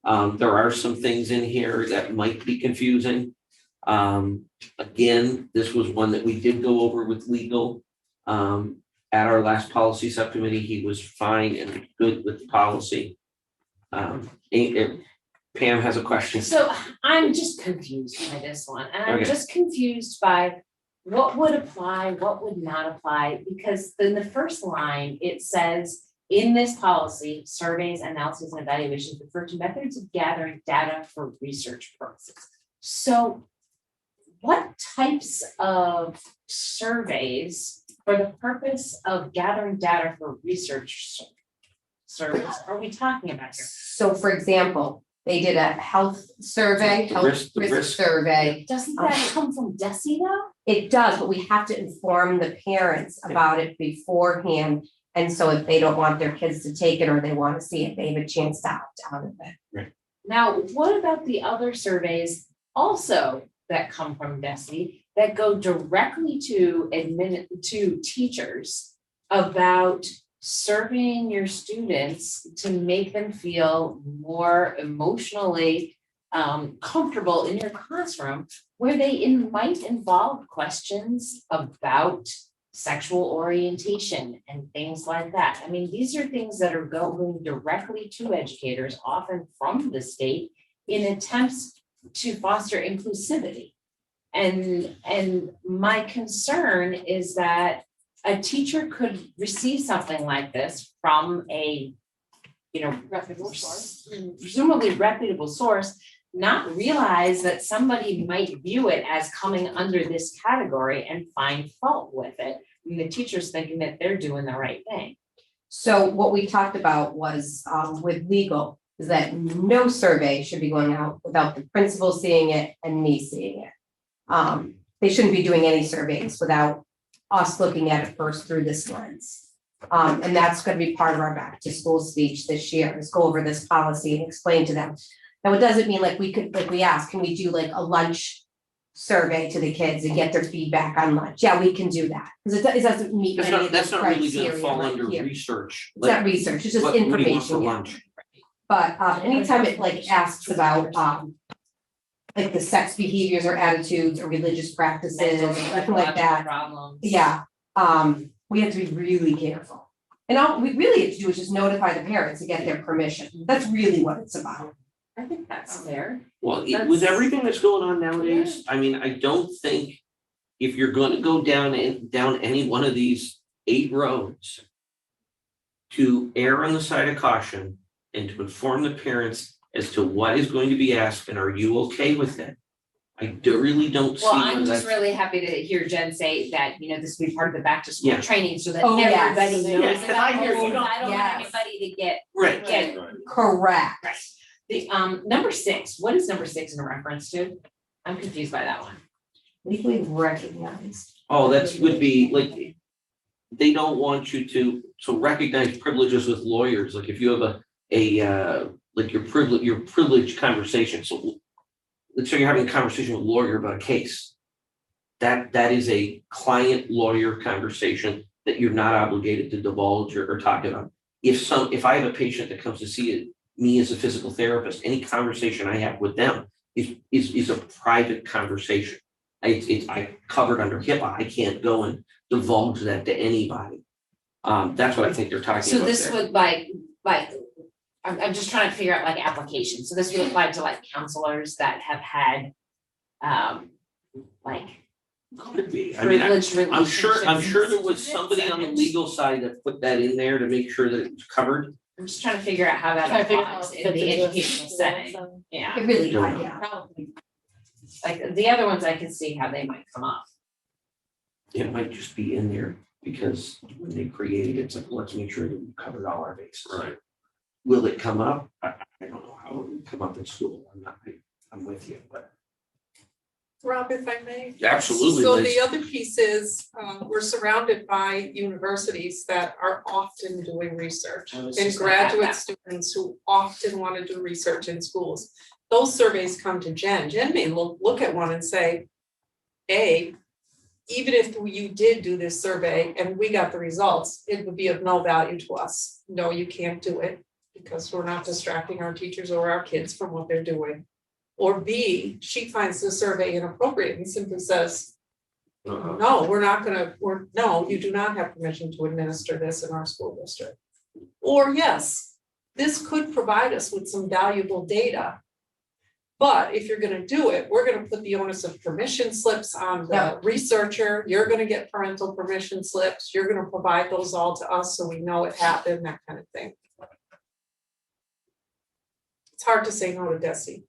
There are some things in here that might be confusing. Again, this was one that we did go over with legal. At our last policy subcommittee, he was fine and good with the policy. Pam has a question. So I'm just confused by this one, and I'm Okay. just confused by what would apply, what would not apply, because in the first line, it says, in this policy, surveys, analyses, and evaluations refer to methods of gathering data for research purposes. So what types of surveys for the purpose of gathering data for research surveys are we talking about here? So for example, they did a health survey, The risk- health risk risk. survey. Doesn't that come from DESI though? It does, but we have to inform the parents about it beforehand. And so if they don't want their kids to take it or they want to see it, they have a chance to opt out of it. Now, what about the other surveys also that come from DESI that go directly to to teachers about surveying your students to make them feel more emotionally comfortable in your classroom, where they might involve questions about sexual orientation and things like that. I mean, these are things that are going directly to educators, often from the state, in attempts to foster inclusivity. And my concern is that a teacher could receive something like this from a, reputable source, presumably reputable source, not realize that somebody might view it as coming under this category and find fault with it. And the teacher's thinking that they're doing the right thing. So what we talked about was with legal, is that no survey should be going out without the principal seeing it and me seeing it. They shouldn't be doing any surveys without us looking at it first through this lens. And that's going to be part of our back to school speech this year, is go over this policy and explain to them. Now, it doesn't mean like we asked, can we do like a lunch survey to the kids and get their feedback on lunch? Yeah, we can do that, because it doesn't meet any of That's the not really gonna criteria fall right under here. research. It's not research, it's just What do you want for information. Yeah. lunch? But anytime it like asks about like the sex behaviors or attitudes or religious practices, something like that, Problems. yeah, we have to be really careful. And all we really have to do is just notify the parents and get their permission. That's really what it's about. I think that's fair. Well, with That's- everything that's going on nowadays, I mean, I don't think if you're gonna go down any one of these 8 roads, to err on the side of caution and to inform the parents as to what is going to be asked and are you okay with it? Really don't see Well, where I'm just that's. really happy to hear Jen say that, this will be part of the back to school Yeah. training so that Oh, yes. everybody knows Yeah, 'cause about I hear it. you don't- I don't want Yes. anybody to get Right. Correct. Right. The number 6, what is number 6 in reference to? I'm confused by that one. Legally recognized. Oh, would be like, they don't want you to recognize privileges with lawyers, like if you have like your privileged conversation, so let's say you're having a conversation with a lawyer about a case. That is a client lawyer conversation that you're not obligated to divulge or talk about. If I have a patient that comes to see me as a physical therapist, any conversation I have with them is a private conversation. I covered under HIPAA. I can't go and divulge that to anybody. That's what I think they're talking So about this there. would I'm just trying to figure out like applications. So this would apply to like counselors that have had like Could be. I mean, privileged I'm sure relationships there with was somebody on the students. legal side that put that in there to make sure that it's covered. I'm just trying to figure out how that Trying to figure out how applies it in fits the into a educational school, setting. so. Yeah, It really, Don't know. yeah. Probably. like the other ones I can see how they might come up. It might just be in there because when they created it, it's like, let's make sure that we covered all our bases. Right. Will it come up? I don't know how it will come up in school. I'm with you, but. Rob, if I may. Absolutely, So Liz. the other piece is, we're surrounded by universities that are often doing research. I was And just gonna add graduate that. students who often want to do research in schools. Those surveys come to Jen. Jen may look at one and say, even if you did do this survey and we got the results, it would be of no value to us. No, you can't do it. because we're not distracting our teachers or our kids from what they're doing. Or B, she finds the survey inappropriate and simply says, no, no, you do not have permission to administer this in our school district. Or yes, this could provide us with some valuable data. But if you're gonna do it, we're gonna put the onus of permission slips on the researcher, you're gonna get parental permission slips, you're gonna provide those all to us so we know it happened, that kind of thing. It's hard to say no to Desi.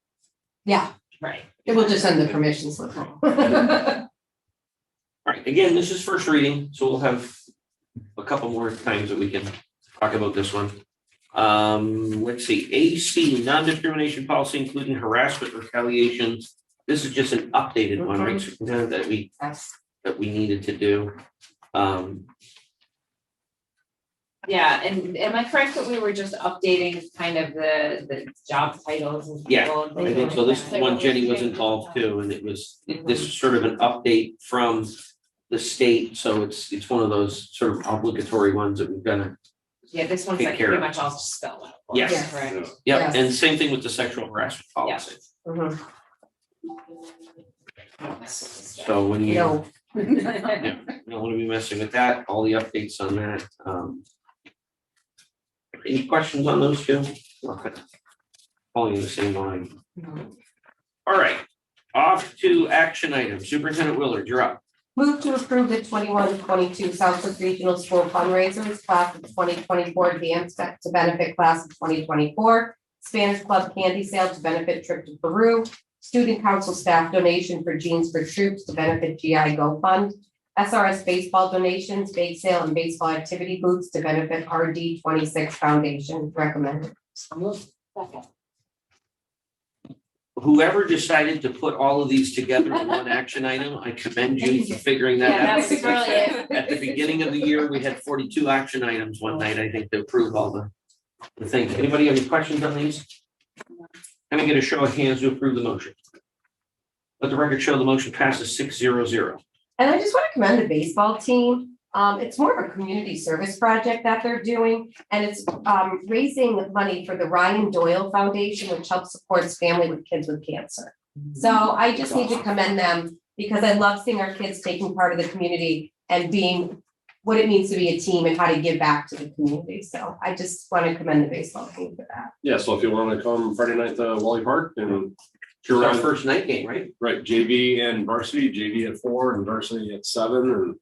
Yeah, Right. it will just send the permission slip home. All right, again, this is first reading, so we'll have a couple more times that we can talk about this one. Let's see, AC, non-discrimination policy, including harassment, retaliation. This is just an updated one, right, that we needed to do. Yeah, and am I correct that we were just updating kind of the job titles and Yeah, people and I things think so. like This that? one, Jenny was involved too, and this is sort of an update from the state, so it's one of those sort of obligatory ones that we've got. Yeah, this one's Take like care pretty of. much all spelled out. Yes. Yes. Correct. Yep, Yes. and same thing with the sexual harassment policy. Mhm. So when you No, don't want to be messing with that, all the updates on that. Any questions on those two? Okay. Falling in the same line. All right, off to action items. Superintendent Willard, you're up. move to approve the 21-22 Southwick Regional School fundraisers, class of 2024 dance to benefit class of 2024, Spanish Club candy sale to benefit trip to Peru, student council staff donation for Jeans for Troops to benefit GI Go Fund, SRS baseball donations, bake sale and baseball activity booths to benefit RD 26 Foundation, recommended. Whoever decided to put all of these together in one action item, I commend you for figuring that Yeah, out. that was brilliant. At the beginning of the year, we had 42 action items one night, I think, to approve all the things. Anybody have any questions on these? Can I get a show of hands to approve the motion? Let the record show the motion passes 6-0-0. And I just want to commend the baseball team. It's more of a community service project that they're doing, and it's raising money for the Ryan Doyle Foundation, which helps supports family with kids with cancer. So I just need to commend them because I love seeing our kids taking part of the community and being what it means to be a team and how to give back to the community. So I just want to commend the baseball team for that. Yeah, so if you want to come Friday night to Wally Park and It's our first night game, right? right, JV and varsity, JV at 4 and varsity at 7, and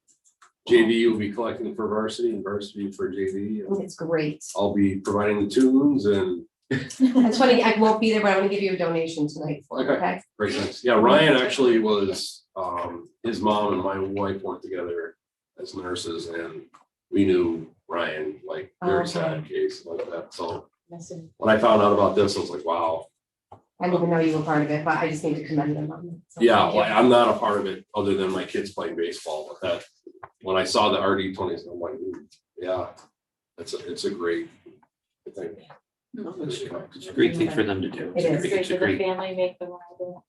JV will be collecting for varsity and varsity for JV. And It's great. I'll be providing the tunes and It's funny, I won't be there, but I'm gonna give you a donation tonight for it, okay? great things. Yeah, Ryan actually was, his mom and my wife worked together as nurses, and we knew Ryan, like, very sad case like that. So when I found out about this, I was like, wow. I didn't even know you were part of it, but I just need to commend them on it. So Yeah, thank you. like, I'm not a part of it other than my kids playing baseball, but that, when I saw the RD 20s, I'm like, yeah, it's a great, I think. It's a great thing for them to do. It is. Great It's a for the great, family, make them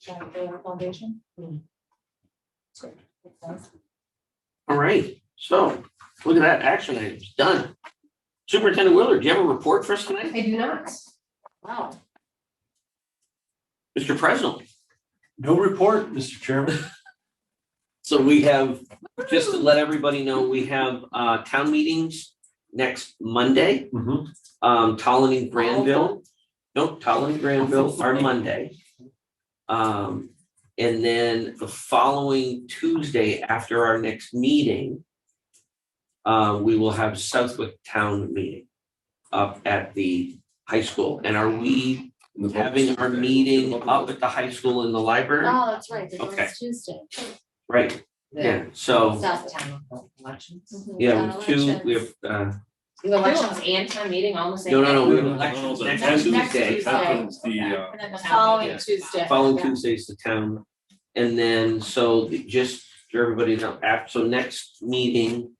the foundation. all right, so look at that, action items, done. Superintendent Willard, do you have a report for us tonight? I do not. Wow. Mr. President? No report, Mr. Chairman. So we have, just to let everybody know, we have town meetings next Monday. Tallinn and Granville. Nope, Tallinn and Granville are Monday. And then the following Tuesday after our next meeting, we will have Southwick Town meeting up at the high school. And are we having our meeting up at the high school in the library? Oh, that's right. The Okay. last Tuesday. Right, yeah, so, South Town elections. yeah, we have two, we have, You have elections and town meeting all the same. no, day? we have elections next Tuesday. Tuesday. Happens the, And then the following Yeah. Tuesday. Following Yeah. Tuesday's the town. And then, so just for everybody to know, so next meeting,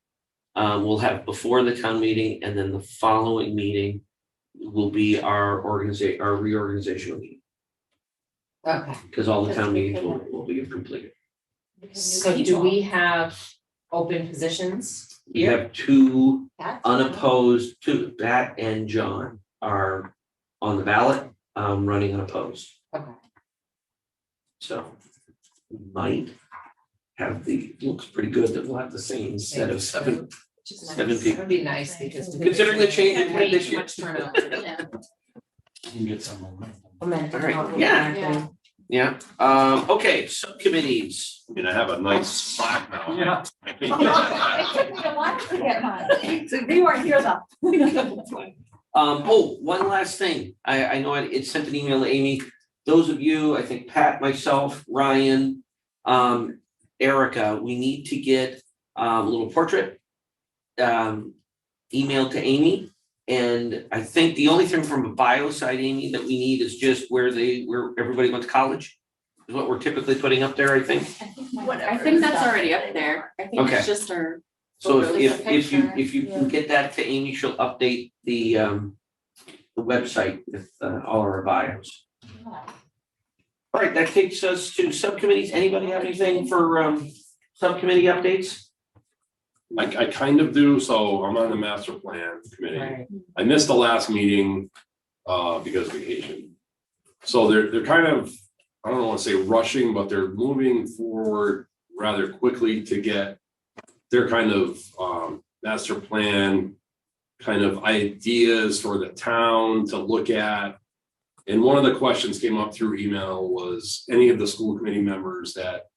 we'll have before the town meeting, and then the following meeting will be our reorganizational meeting, Okay, because all the town meetings will be completed. so do we have open positions We here? have two That's- unopposed, two, Pat and John. are on the ballot, running unopposed. Okay. So we might have looks pretty good that we'll have the same set of seven people. That would be nice because. Considering the change we've had this year. Much turnout. You can get some momentum. Momentum, All right, not yeah. reacting. Yeah, okay, subcommittees. I mean, I have a nice plaque now. Yeah. It took me a while to get mine. So we weren't here though. One last thing. I know it sent an email to Amy. Those of you, I think Pat, myself, Ryan, Erica, we need to get a little portrait emailed to Amy. And I think the only thing from a bio side, Amy, that we need is just where everybody went to college. Is what we're typically putting up there, I think. I think that's already up there. I think Okay. it's just our. So photos, if a picture. you can get that to Amy, she'll update the website with all our bios. All right, that takes us to subcommittees. Anybody have anything for subcommittee updates? I kind of do, so I'm on the master plan committee. Right. I missed the last meeting because of vacation. So they're kind of, I don't want to say rushing, but they're moving forward rather quickly to get their kind of master plan kind of ideas for the town to look at. And one of the questions came up through email was any of the school committee members that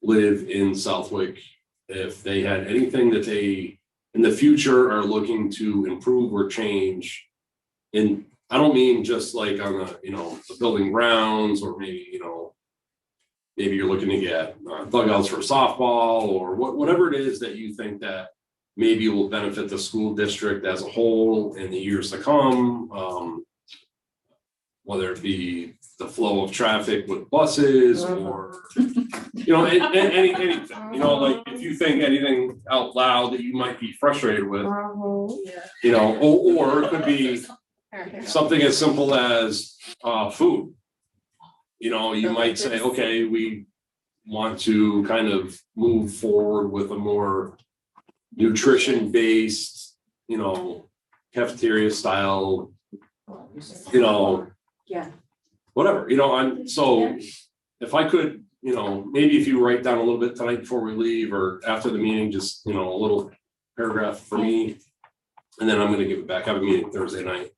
live in Southwick, if they had anything that they in the future are looking to improve or change. And I don't mean just like on the building grounds, or maybe, maybe you're looking to get dugouts for softball, or whatever it is that you think that maybe will benefit the school district as a whole in the years to come. Whether it be the flow of traffic with buses or, anything, like if you think anything out loud that you might be frustrated with, or it could be something as simple as food. You might say, okay, we want to kind of move forward with a more nutrition-based, cafeteria style, Yeah. whatever, so if I could, maybe if you write down a little bit tonight before we leave or after the meeting, just, a little paragraph for me. And then I'm gonna give it back. I have a meeting Thursday night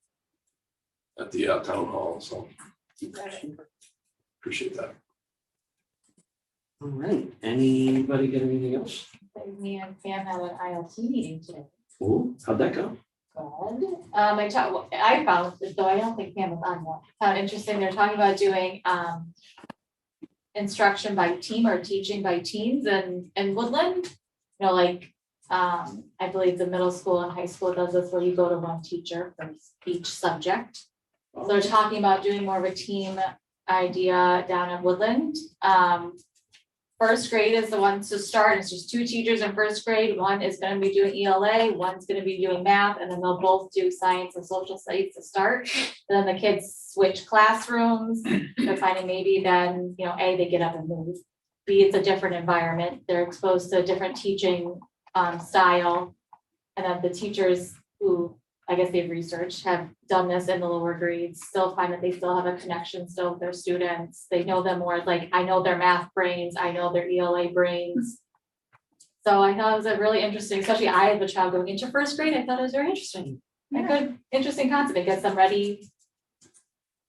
at the town hall, so. Appreciate that. All right, anybody got anything else? Me and Pam had an ILT meeting today. Oh, how'd that go? Good. I found, though I don't think Pam was on that, found interesting, they're talking about doing instruction by team or teaching by teams in Woodland. I believe the middle school and high school does this where you go to one teacher for each subject. So they're talking about doing more of a team idea down in Woodland. First grade is the one to start. It's just 2 teachers in first grade. One is going to be doing ELA, one's going to be doing math, and then they'll both do science and social studies to start. And then the kids switch classrooms. They're finding maybe then, A, they get up and move. B, it's a different environment. They're exposed to a different teaching style. And then the teachers who, I guess they've researched, have done this in the lower grades, still find that they still have a connection still with their students. They know them more, like I know their math brains, I know their ELA brains. So I thought it was a really interesting, especially I have a child going into first grade, I thought it was very interesting. A good, interesting concept. It gets them ready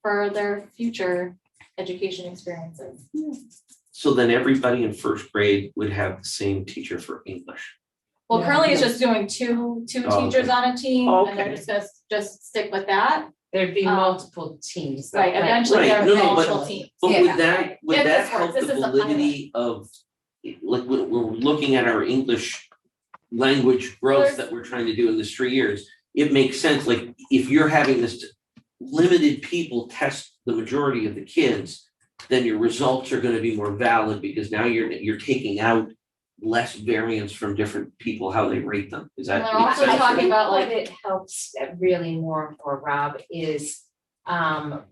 for their future education experiences. So then everybody in first grade would have the same teacher for English. Well, Yeah. currently it's just doing two Oh, teachers on a team, and they're Okay. just gonna just stick with that. There'd be Um, multiple teams. though, Right, eventually Right, there are no, no, but- multiple teams. But Yeah. would that If this help works, the this is a validity of, like, we're looking at our English language growth There's- that we're trying to do in this 3 years? It makes sense, like, if you're having this limited people test the majority of the kids, then your results are gonna be more valid because now you're taking out less variance from different people, how they rate them. Is that? And they're make also sense? talking about, What like- it helps really more for Rob is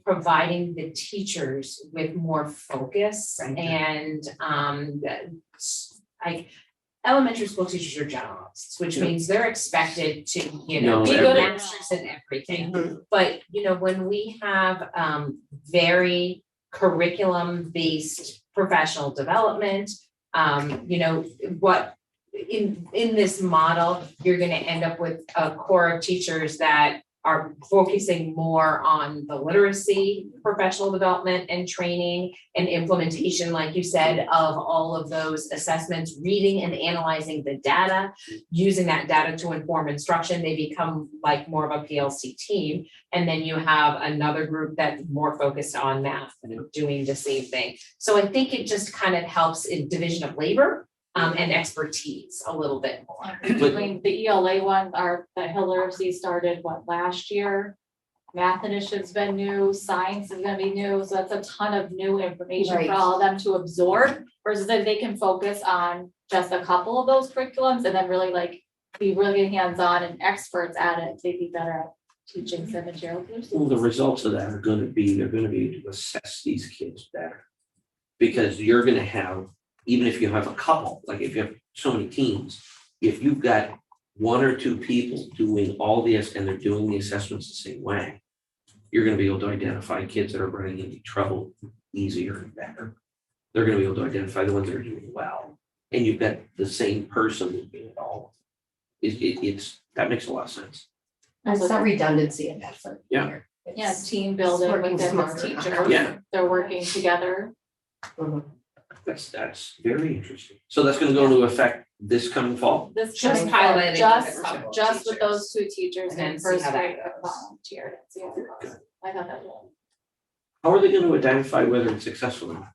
providing the teachers with more focus Right. and elementary school teachers are generalists, which means they're expected to, No, be good everything. at masters in everything. But, when we have very curriculum-based professional development, what in this model, you're gonna end up with a core of teachers that are focusing more on the literacy, professional development and training and implementation, like you said, of all of those assessments, reading and analyzing the data, using that data to inform instruction. They become like more of a PLC team. And then you have another group that's more focused on math and doing the same thing. So I think it just kind of helps in division of labor and expertise a little bit more. Doing the ELA one, that Hillary started last year. Math initiative's been new, science is gonna be new, so that's a ton of new information Right. for all of them to absorb. Versus if they can focus on just a couple of those curriculums and then really be really hands-on and experts at it, they'd be better at teaching some material. Well, the results of that are gonna be, they're gonna be able to assess these kids better. Because you're gonna have, even if you have a couple, like if you have so many teams, if you've got one or two people doing all this and they're doing the assessments the same way, you're gonna be able to identify kids that are running into trouble easier and better. They're gonna be able to identify the ones that are doing well. And you've got the same person looking at all. That makes a lot of sense. There's some redundancy in effort. Yeah. Yeah, team building Working within the smarter. teachers. Yeah. They're working together. Mhm. That's very interesting. So that's gonna go into effect this coming fall? This Just coming piloting fall, with a couple just with teachers. those two teachers And then in see first how that grade goes. volunteered. See how it goes. I thought that was. How are they gonna identify whether it's successful or not?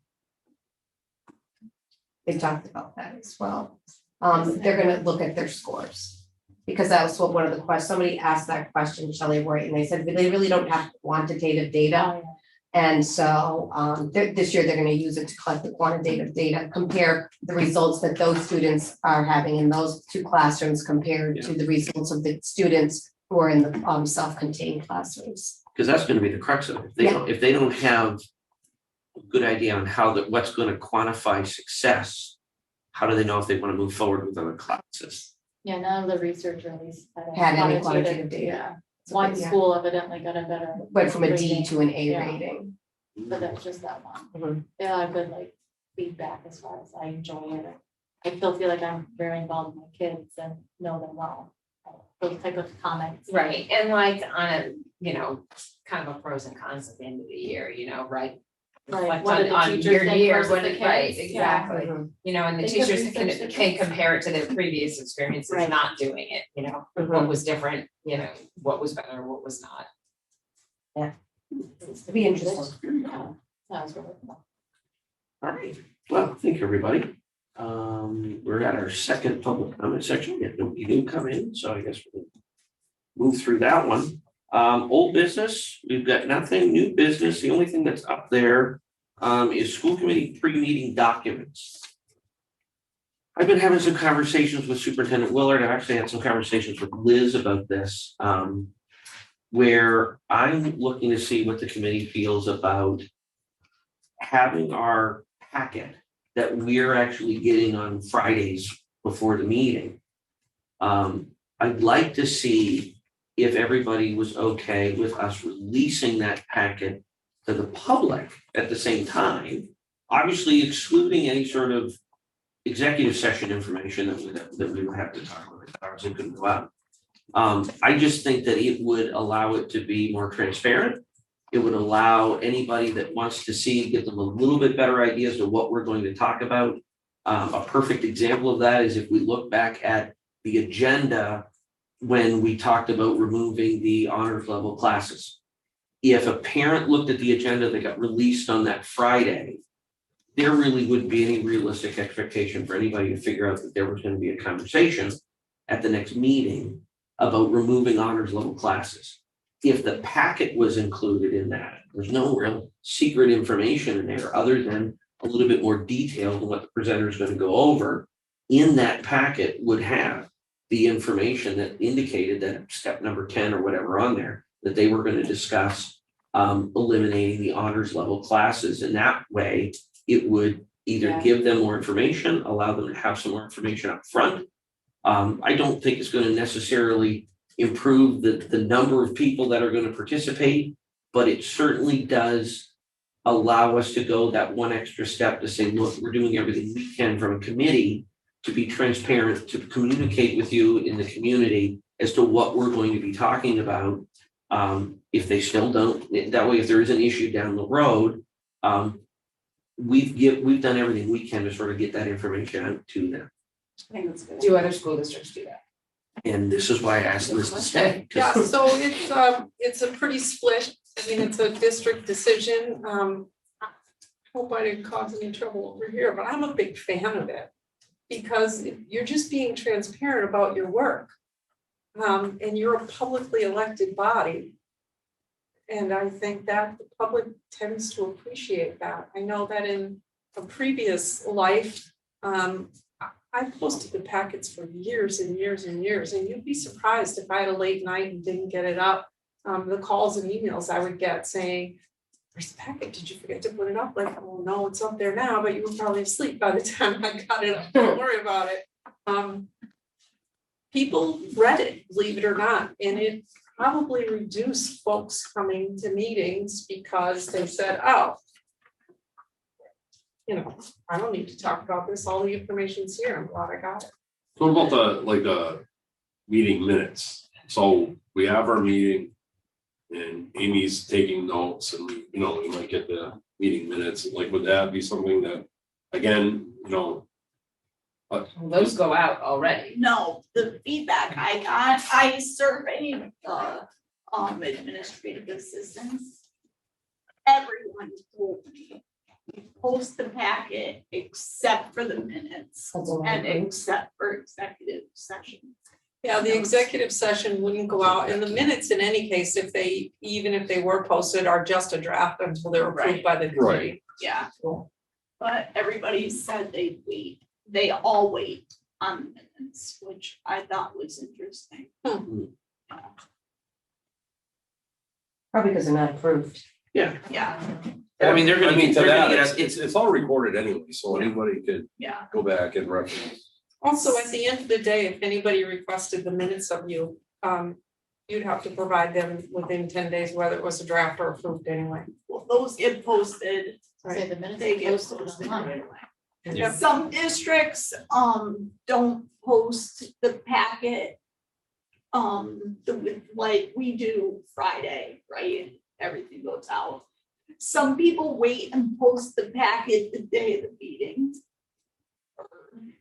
They talked about that as well. They're gonna look at their scores. Because that was what one of the questions, somebody asked that question, Shelley White, and they said, they really don't have quantitative data. And so, this year they're gonna use it to collect the quantitative data, compare the results that those students are having in those two classrooms compared to the results of the students who are in the, self-contained classrooms. Because that's gonna be the crux of it. If they don't have a good idea on what's gonna quantify success, how do they know if they wanna move forward with other classes? Yeah, none of the research really Had any quantitative data. Yeah. One Yeah. school evidently got a better. Went from a D rating, to an A Yeah. rating. But that's just that one. Mhm. They had good feedback as far as I enjoy it. I still feel like I'm very involved with my kids and know them well. Those type of comments. Right, and on a, kind of a pros and cons at the end of the year, right? Right, Reflect what did the on teachers your think year, versus what the did- right, kids? Yeah. exactly. Mhm. And the They could teachers research the can kids. compare it to their previous experiences, Right. not doing it, what Mhm. was different, what was better, what was not. It'd be interesting. Yeah, that was really cool. All right, well, thank you, everybody. We're at our second public comment section. We have nobody new come in, so I guess we'll move through that one. Old business, we've got nothing, new business. The only thing that's up there is school committee pre-meeting documents. I've been having some conversations with Superintendent Willard. I've actually had some conversations with Liz about this, where I'm looking to see what the committee feels about having our packet that we're actually getting on Fridays before the meeting. I'd like to see if everybody was okay with us releasing that packet to the public at the same time, obviously excluding any sort of executive session information that we would have to talk about, ours it couldn't go out. I just think that it would allow it to be more transparent. It would allow anybody that wants to see, give them a little bit better idea as to what we're going to talk about. A perfect example of that is if we look back at the agenda when we talked about removing the honors level classes. If a parent looked at the agenda that got released on that Friday, there really wouldn't be any realistic expectation for anybody to figure out that there was going to be a conversation at the next meeting about removing honors level classes. If the packet was included in that, there's no real secret information in there other than a little bit more detail than what the presenter is going to go over. In that packet would have the information that indicated that step number 10 or whatever on there, that they were going to discuss eliminating the honors level classes. And that way it would either Yeah. give them more information, allow them to have some more information up front. I don't think it's going to necessarily improve the number of people that are going to participate, but it certainly does allow us to go that one extra step to say, look, we're doing everything we can from a committee to be transparent, to communicate with you in the community as to what we're going to be talking about. If they still don't, that way, if there is an issue down the road, we've done everything we can to sort of get that information out to them. I think that's good. Do other school districts do that? And this is why I asked Liz to stay. 'Cause Yeah, so it's a pretty split, I mean, it's a district decision. Hope I didn't cause any trouble over here, but I'm a big fan of it. Because you're just being transparent about your work. And you're a publicly elected body. And I think that the public tends to appreciate that. I know that in a previous life, I posted the packets for years and years and years, and you'd be surprised if I had a late night and didn't get it up. The calls and emails I would get saying, "Where's the packet? Did you forget to put it up?" Like, "Oh no, it's up there now, but you were probably asleep by the time I got it up. Don't worry about it." People read it, believe it or not, and it probably reduced folks coming to meetings because they said, "Oh, I don't need to talk about this. All the information's here. I'm glad I got it." What about the meeting minutes? So we have our meeting and Amy's taking notes and, we might get the meeting minutes. Like, would that be something that, again, Those go out already. No, the feedback I got, I surveyed the administrative assistants. Everyone told me, post the packet except for the minutes and except for executive session. Yeah, the executive session wouldn't go out, and the minutes in any case, even if they were posted, are just a draft until they're approved by the committee. Yeah, but everybody said they'd wait. They all wait on minutes, which I thought was interesting. Probably because they're not approved. Yeah, Yeah, I mean, they're gonna to they're that, gonna get it's all recorded anyway, so anybody could yeah. go back and reference. Also, at the end of the day, if anybody requested the minutes of you, you'd have to provide them within 10 days, whether it was a draft or approved anyway. Well, those get posted. Say the minutes They are get posted posted online. right away. Yeah. Some districts, don't post the packet. Like we do Friday, right? Everything goes out. Some people wait and post the packet the day of the meeting.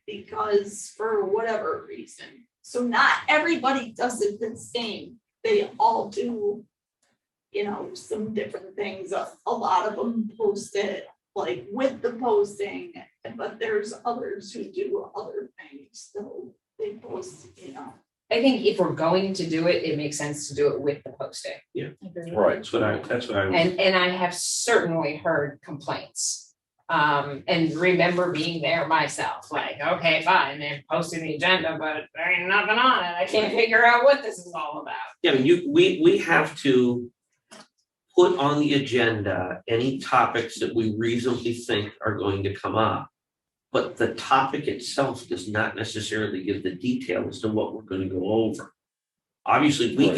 Because for whatever reason. So not everybody does it the same. They all do, some different things. A lot of them post it like with the posting, but there's others who do other things. So they post, I think if we're going to do it, it makes sense to do it with the posting. Right. that's what I And I have certainly heard complaints. And remember being there myself, like, okay, fine, they're posting the agenda, but there ain't nothing on it. I can't figure out what this is all about. Yeah, I mean, we have to put on the agenda any topics that we reasonably think are going to come up. But the topic itself does not necessarily give the detail as to what we're going to go over. Obviously, we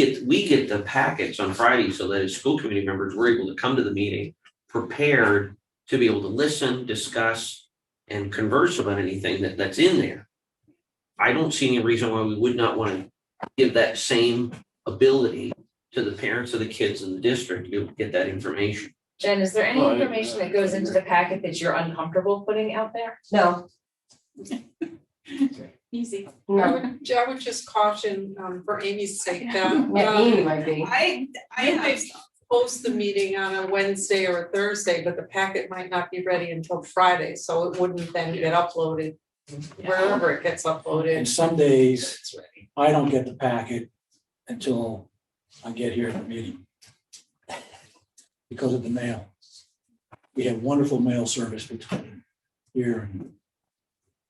get the packets on Friday so that as school committee members, we're able to come to the meeting prepared to be able to listen, discuss, and converse about anything that's in there. I don't see any reason why we would not want to give that same ability to the parents of the kids in the district to be able to get that information. Jen, is there any Well, information that goes into the packet that you're uncomfortable putting out there? No, easy. no, I would just caution, for Amy's sake, that yeah, Amy might be. I you may have post the meeting on a Wednesday or a Thursday, but the packet might not be ready until Friday, so it wouldn't then get uploaded wherever it gets uploaded. And some days, It's ready. I don't get the packet until I get here at the meeting. Because of the mail. We have wonderful mail service between here and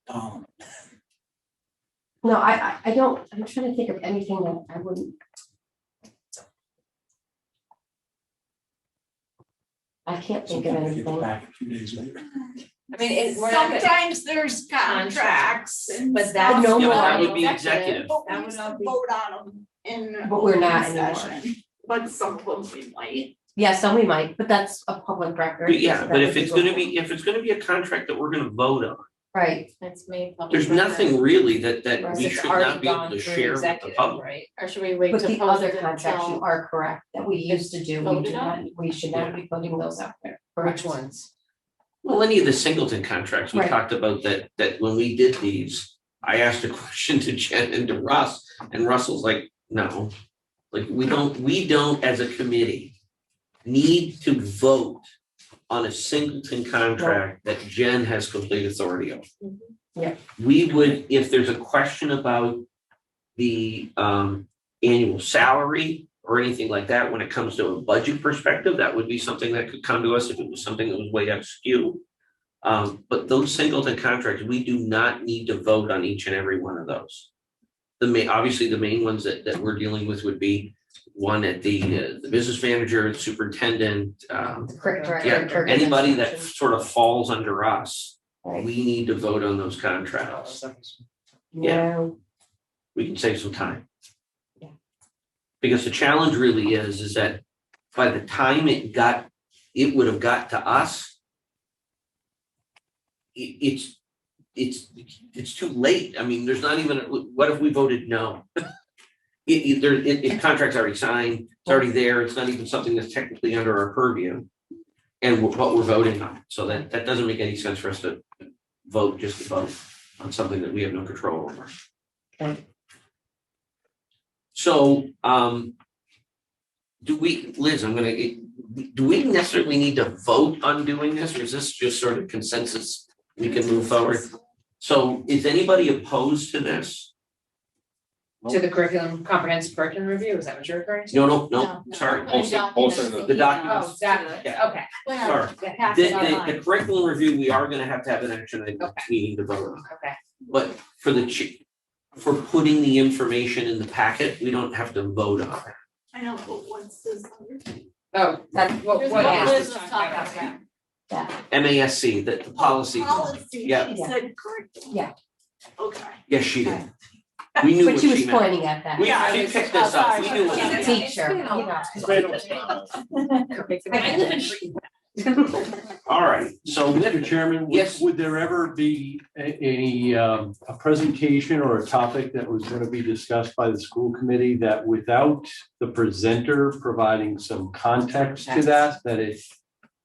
town. No, I don't, I'm trying to think of anything that I wouldn't. I can't think of Sometimes I get the anything. packet 2 days later. I mean, we're not gonna, Sometimes there's contracts and. but stuff. that's. no Yeah, more but that would be executive. But we That would used not to be- vote on them in. But we're not open anymore. session, But some of them we might. Yeah, some we might, but that's a public record. But yeah, so but that if would it's go- gonna be, if it's gonna be a contract that we're gonna vote on, Right, It's made public. there's record. nothing really that Right. we It's should already not be able gone to through share with the executive, public. right? Or should we wait but to the post other it contracts you until? are correct, that we used to do, we Voted do on? not, we should not be putting those out there. Which ones? Well, any of the singleton contracts, we Right. talked about that when we did these, I asked a question to Jen and to Russ, and Russell's like, no. Like, we don't as a committee need to vote on a singleton contract that Jen has complete authority over. Yeah. We would, if there's a question about the annual salary or anything like that, when it comes to a budget perspective, that would be something that could come to us if it was something that was way up skew. But those singleton contracts, we do not need to vote on each and every one of those. Obviously, the main ones that we're dealing with would be one at the business manager, superintendent, Correct, right, yeah, right, right. anybody that sort of falls under us, Right. we need to vote on those contracts. No, We can save some time. Yeah. Because the challenge really is that by the time it would have got to us, it's too late. I mean, there's not even, what if we voted no? Contract's already signed, it's already there, it's not even something that's technically under our purview. And what we're voting on, so that doesn't make any sense for us to vote, just to vote on something that we have no control over. Okay. So, do we necessarily need to vote on doing this, or is this just sort of consensus? We can move forward. So is anybody opposed to this? To the comprehensive curriculum review, is that what you're referring to? No, No. sorry. The documents. Oh, documents, Yeah. okay. Sorry. Pass The, it online. the curriculum review, we are gonna have to have an action item next meeting to vote on. Okay. But for putting the information in the packet, we don't have to vote on it. I know, but what's this other? Oh, that's what There's what no is business this? talk about that. MASC, the policy. Policy, Yeah. she said curriculum. Yeah. Okay. Yes, she did. We knew but what she was she meant. pointing at that. We, Yeah, she I was- picked this up. We oh, knew what She's she a meant. teacher, you know. All right, so Mr. Chairman, Yes. would there ever be a presentation or a topic that was going to be discussed by the school committee that without the presenter providing some context to that it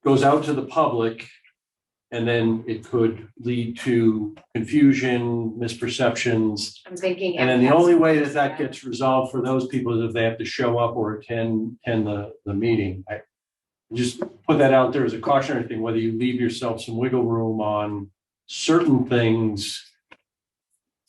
goes out to the public and then it could lead to confusion, misperceptions? I'm thinking. And then the only way that gets resolved for those people is if they have to show up or attend the meeting. I just put that out there as a cautionary thing, whether you leave yourself some wiggle room on certain things,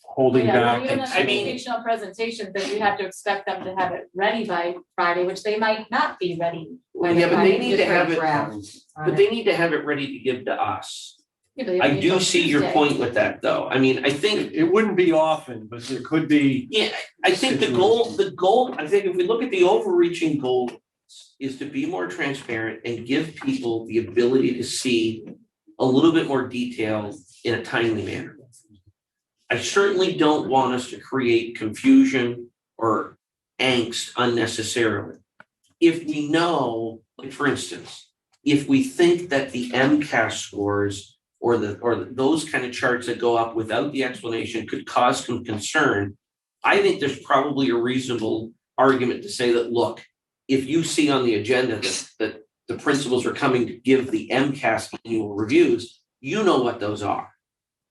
holding Yeah, back. or even an I mean- educational presentation, that you have to expect them to have it ready by Friday, which they might not be ready. by the Yeah, but they Friday. need to have it, Draft. but they need to have it ready to give to us. Yeah, but they I need do till see your Tuesday. point with that, though. I mean, I think, It wouldn't be often, but there could be. yeah, I think the goal, I think if we look at the overreaching goal is to be more transparent and give people the ability to see a little bit more detail in a timely manner. I certainly don't want us to create confusion or angst unnecessarily. If we know, like for instance, if we think that the MCAS scores or those kind of charts that go up without the explanation could cause some concern, I think there's probably a reasonable argument to say that, look, if you see on the agenda that the principals are coming to give the MCAS annual reviews, you know what those are.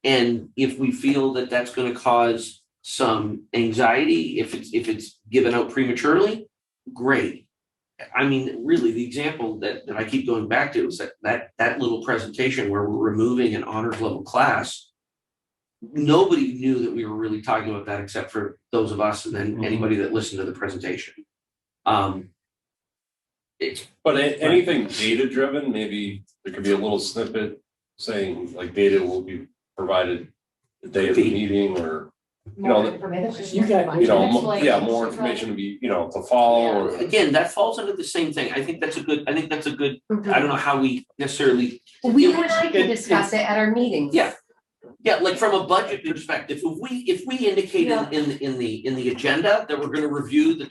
And if we feel that that's going to cause some anxiety, if it's given out prematurely, great. I mean, really, the example that I keep going back to is that little presentation where we're removing an honors level class. Nobody knew that we were really talking about that except for those of us and then anybody that listened to the presentation. But anything data driven, maybe there could be a little snippet saying like data will be provided the day of the meeting or you know, You got- you know, more information to be, to follow or. Again, that falls under the same thing. I think that's a good, I don't know how we necessarily. We and I can discuss it at our meetings. Yeah. Yeah, like from a budget perspective, if we indicate in the agenda that we're gonna review the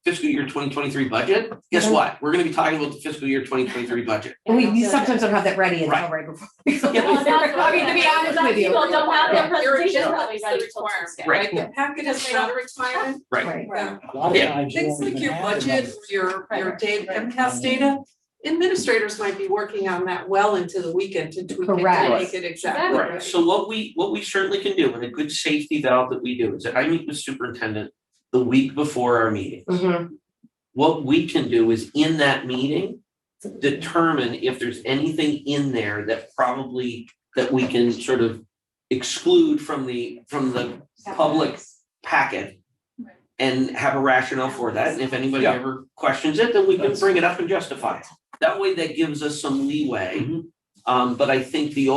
fiscal year 2023 budget, guess what? We're gonna be talking about the fiscal year 2023 budget. And we sometimes don't have that ready until Right. right before. Yeah, Well, that's what I mean, to be honest with you. People don't have their Your presentation agenda probably is the ready till requirement, Tuesday. Right. Like the packet is not a requirement. Right. Yeah. A lot of Yeah. times you Things don't like even your have the budget, numbers. your Right. data, MCAS data, administrators might be working on that well into the weekend to tweak it, to Correct. make it exactly Right, right. so what we certainly can do, and a good safety valve that we do, is that I meet with superintendent the week before our meetings. Mhm. What we can do is in that meeting, determine if there's anything in there that we can sort of exclude from the public packet. And have a rationale for that, and if anybody Yeah. ever questions it, then we can bring it up and justify it. That way, that gives us some leeway. But I think the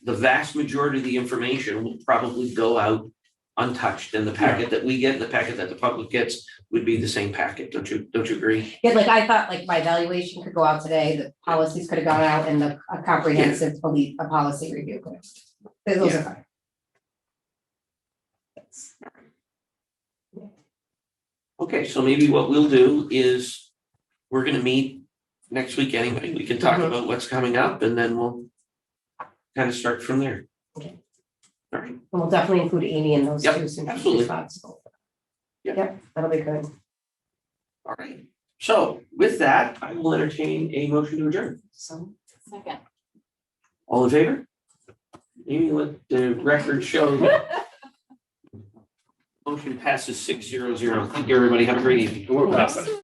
vast majority of the information will probably go out untouched, and the packet that we get, and the packet that the public gets would be the same packet, don't you agree? Yeah, like I thought, like my evaluation could go out today, the policies could have gone out, and a comprehensive policy review could have. Those are fine. Okay, so maybe what we'll do is, we're gonna meet next week anyway, we can talk Mhm. about what's coming up, and then we'll kind of start from there. Okay. All right. And we'll definitely include Amy in those Yep, two, since she's absolutely. responsible. Yep. Yep, that'll be good. All right, so with that, I will entertain a motion to adjourn. So, second. All in favor? Amy, let the record show that motion passes 6-0-0. Thank you, everybody. Have a great evening. We're past that.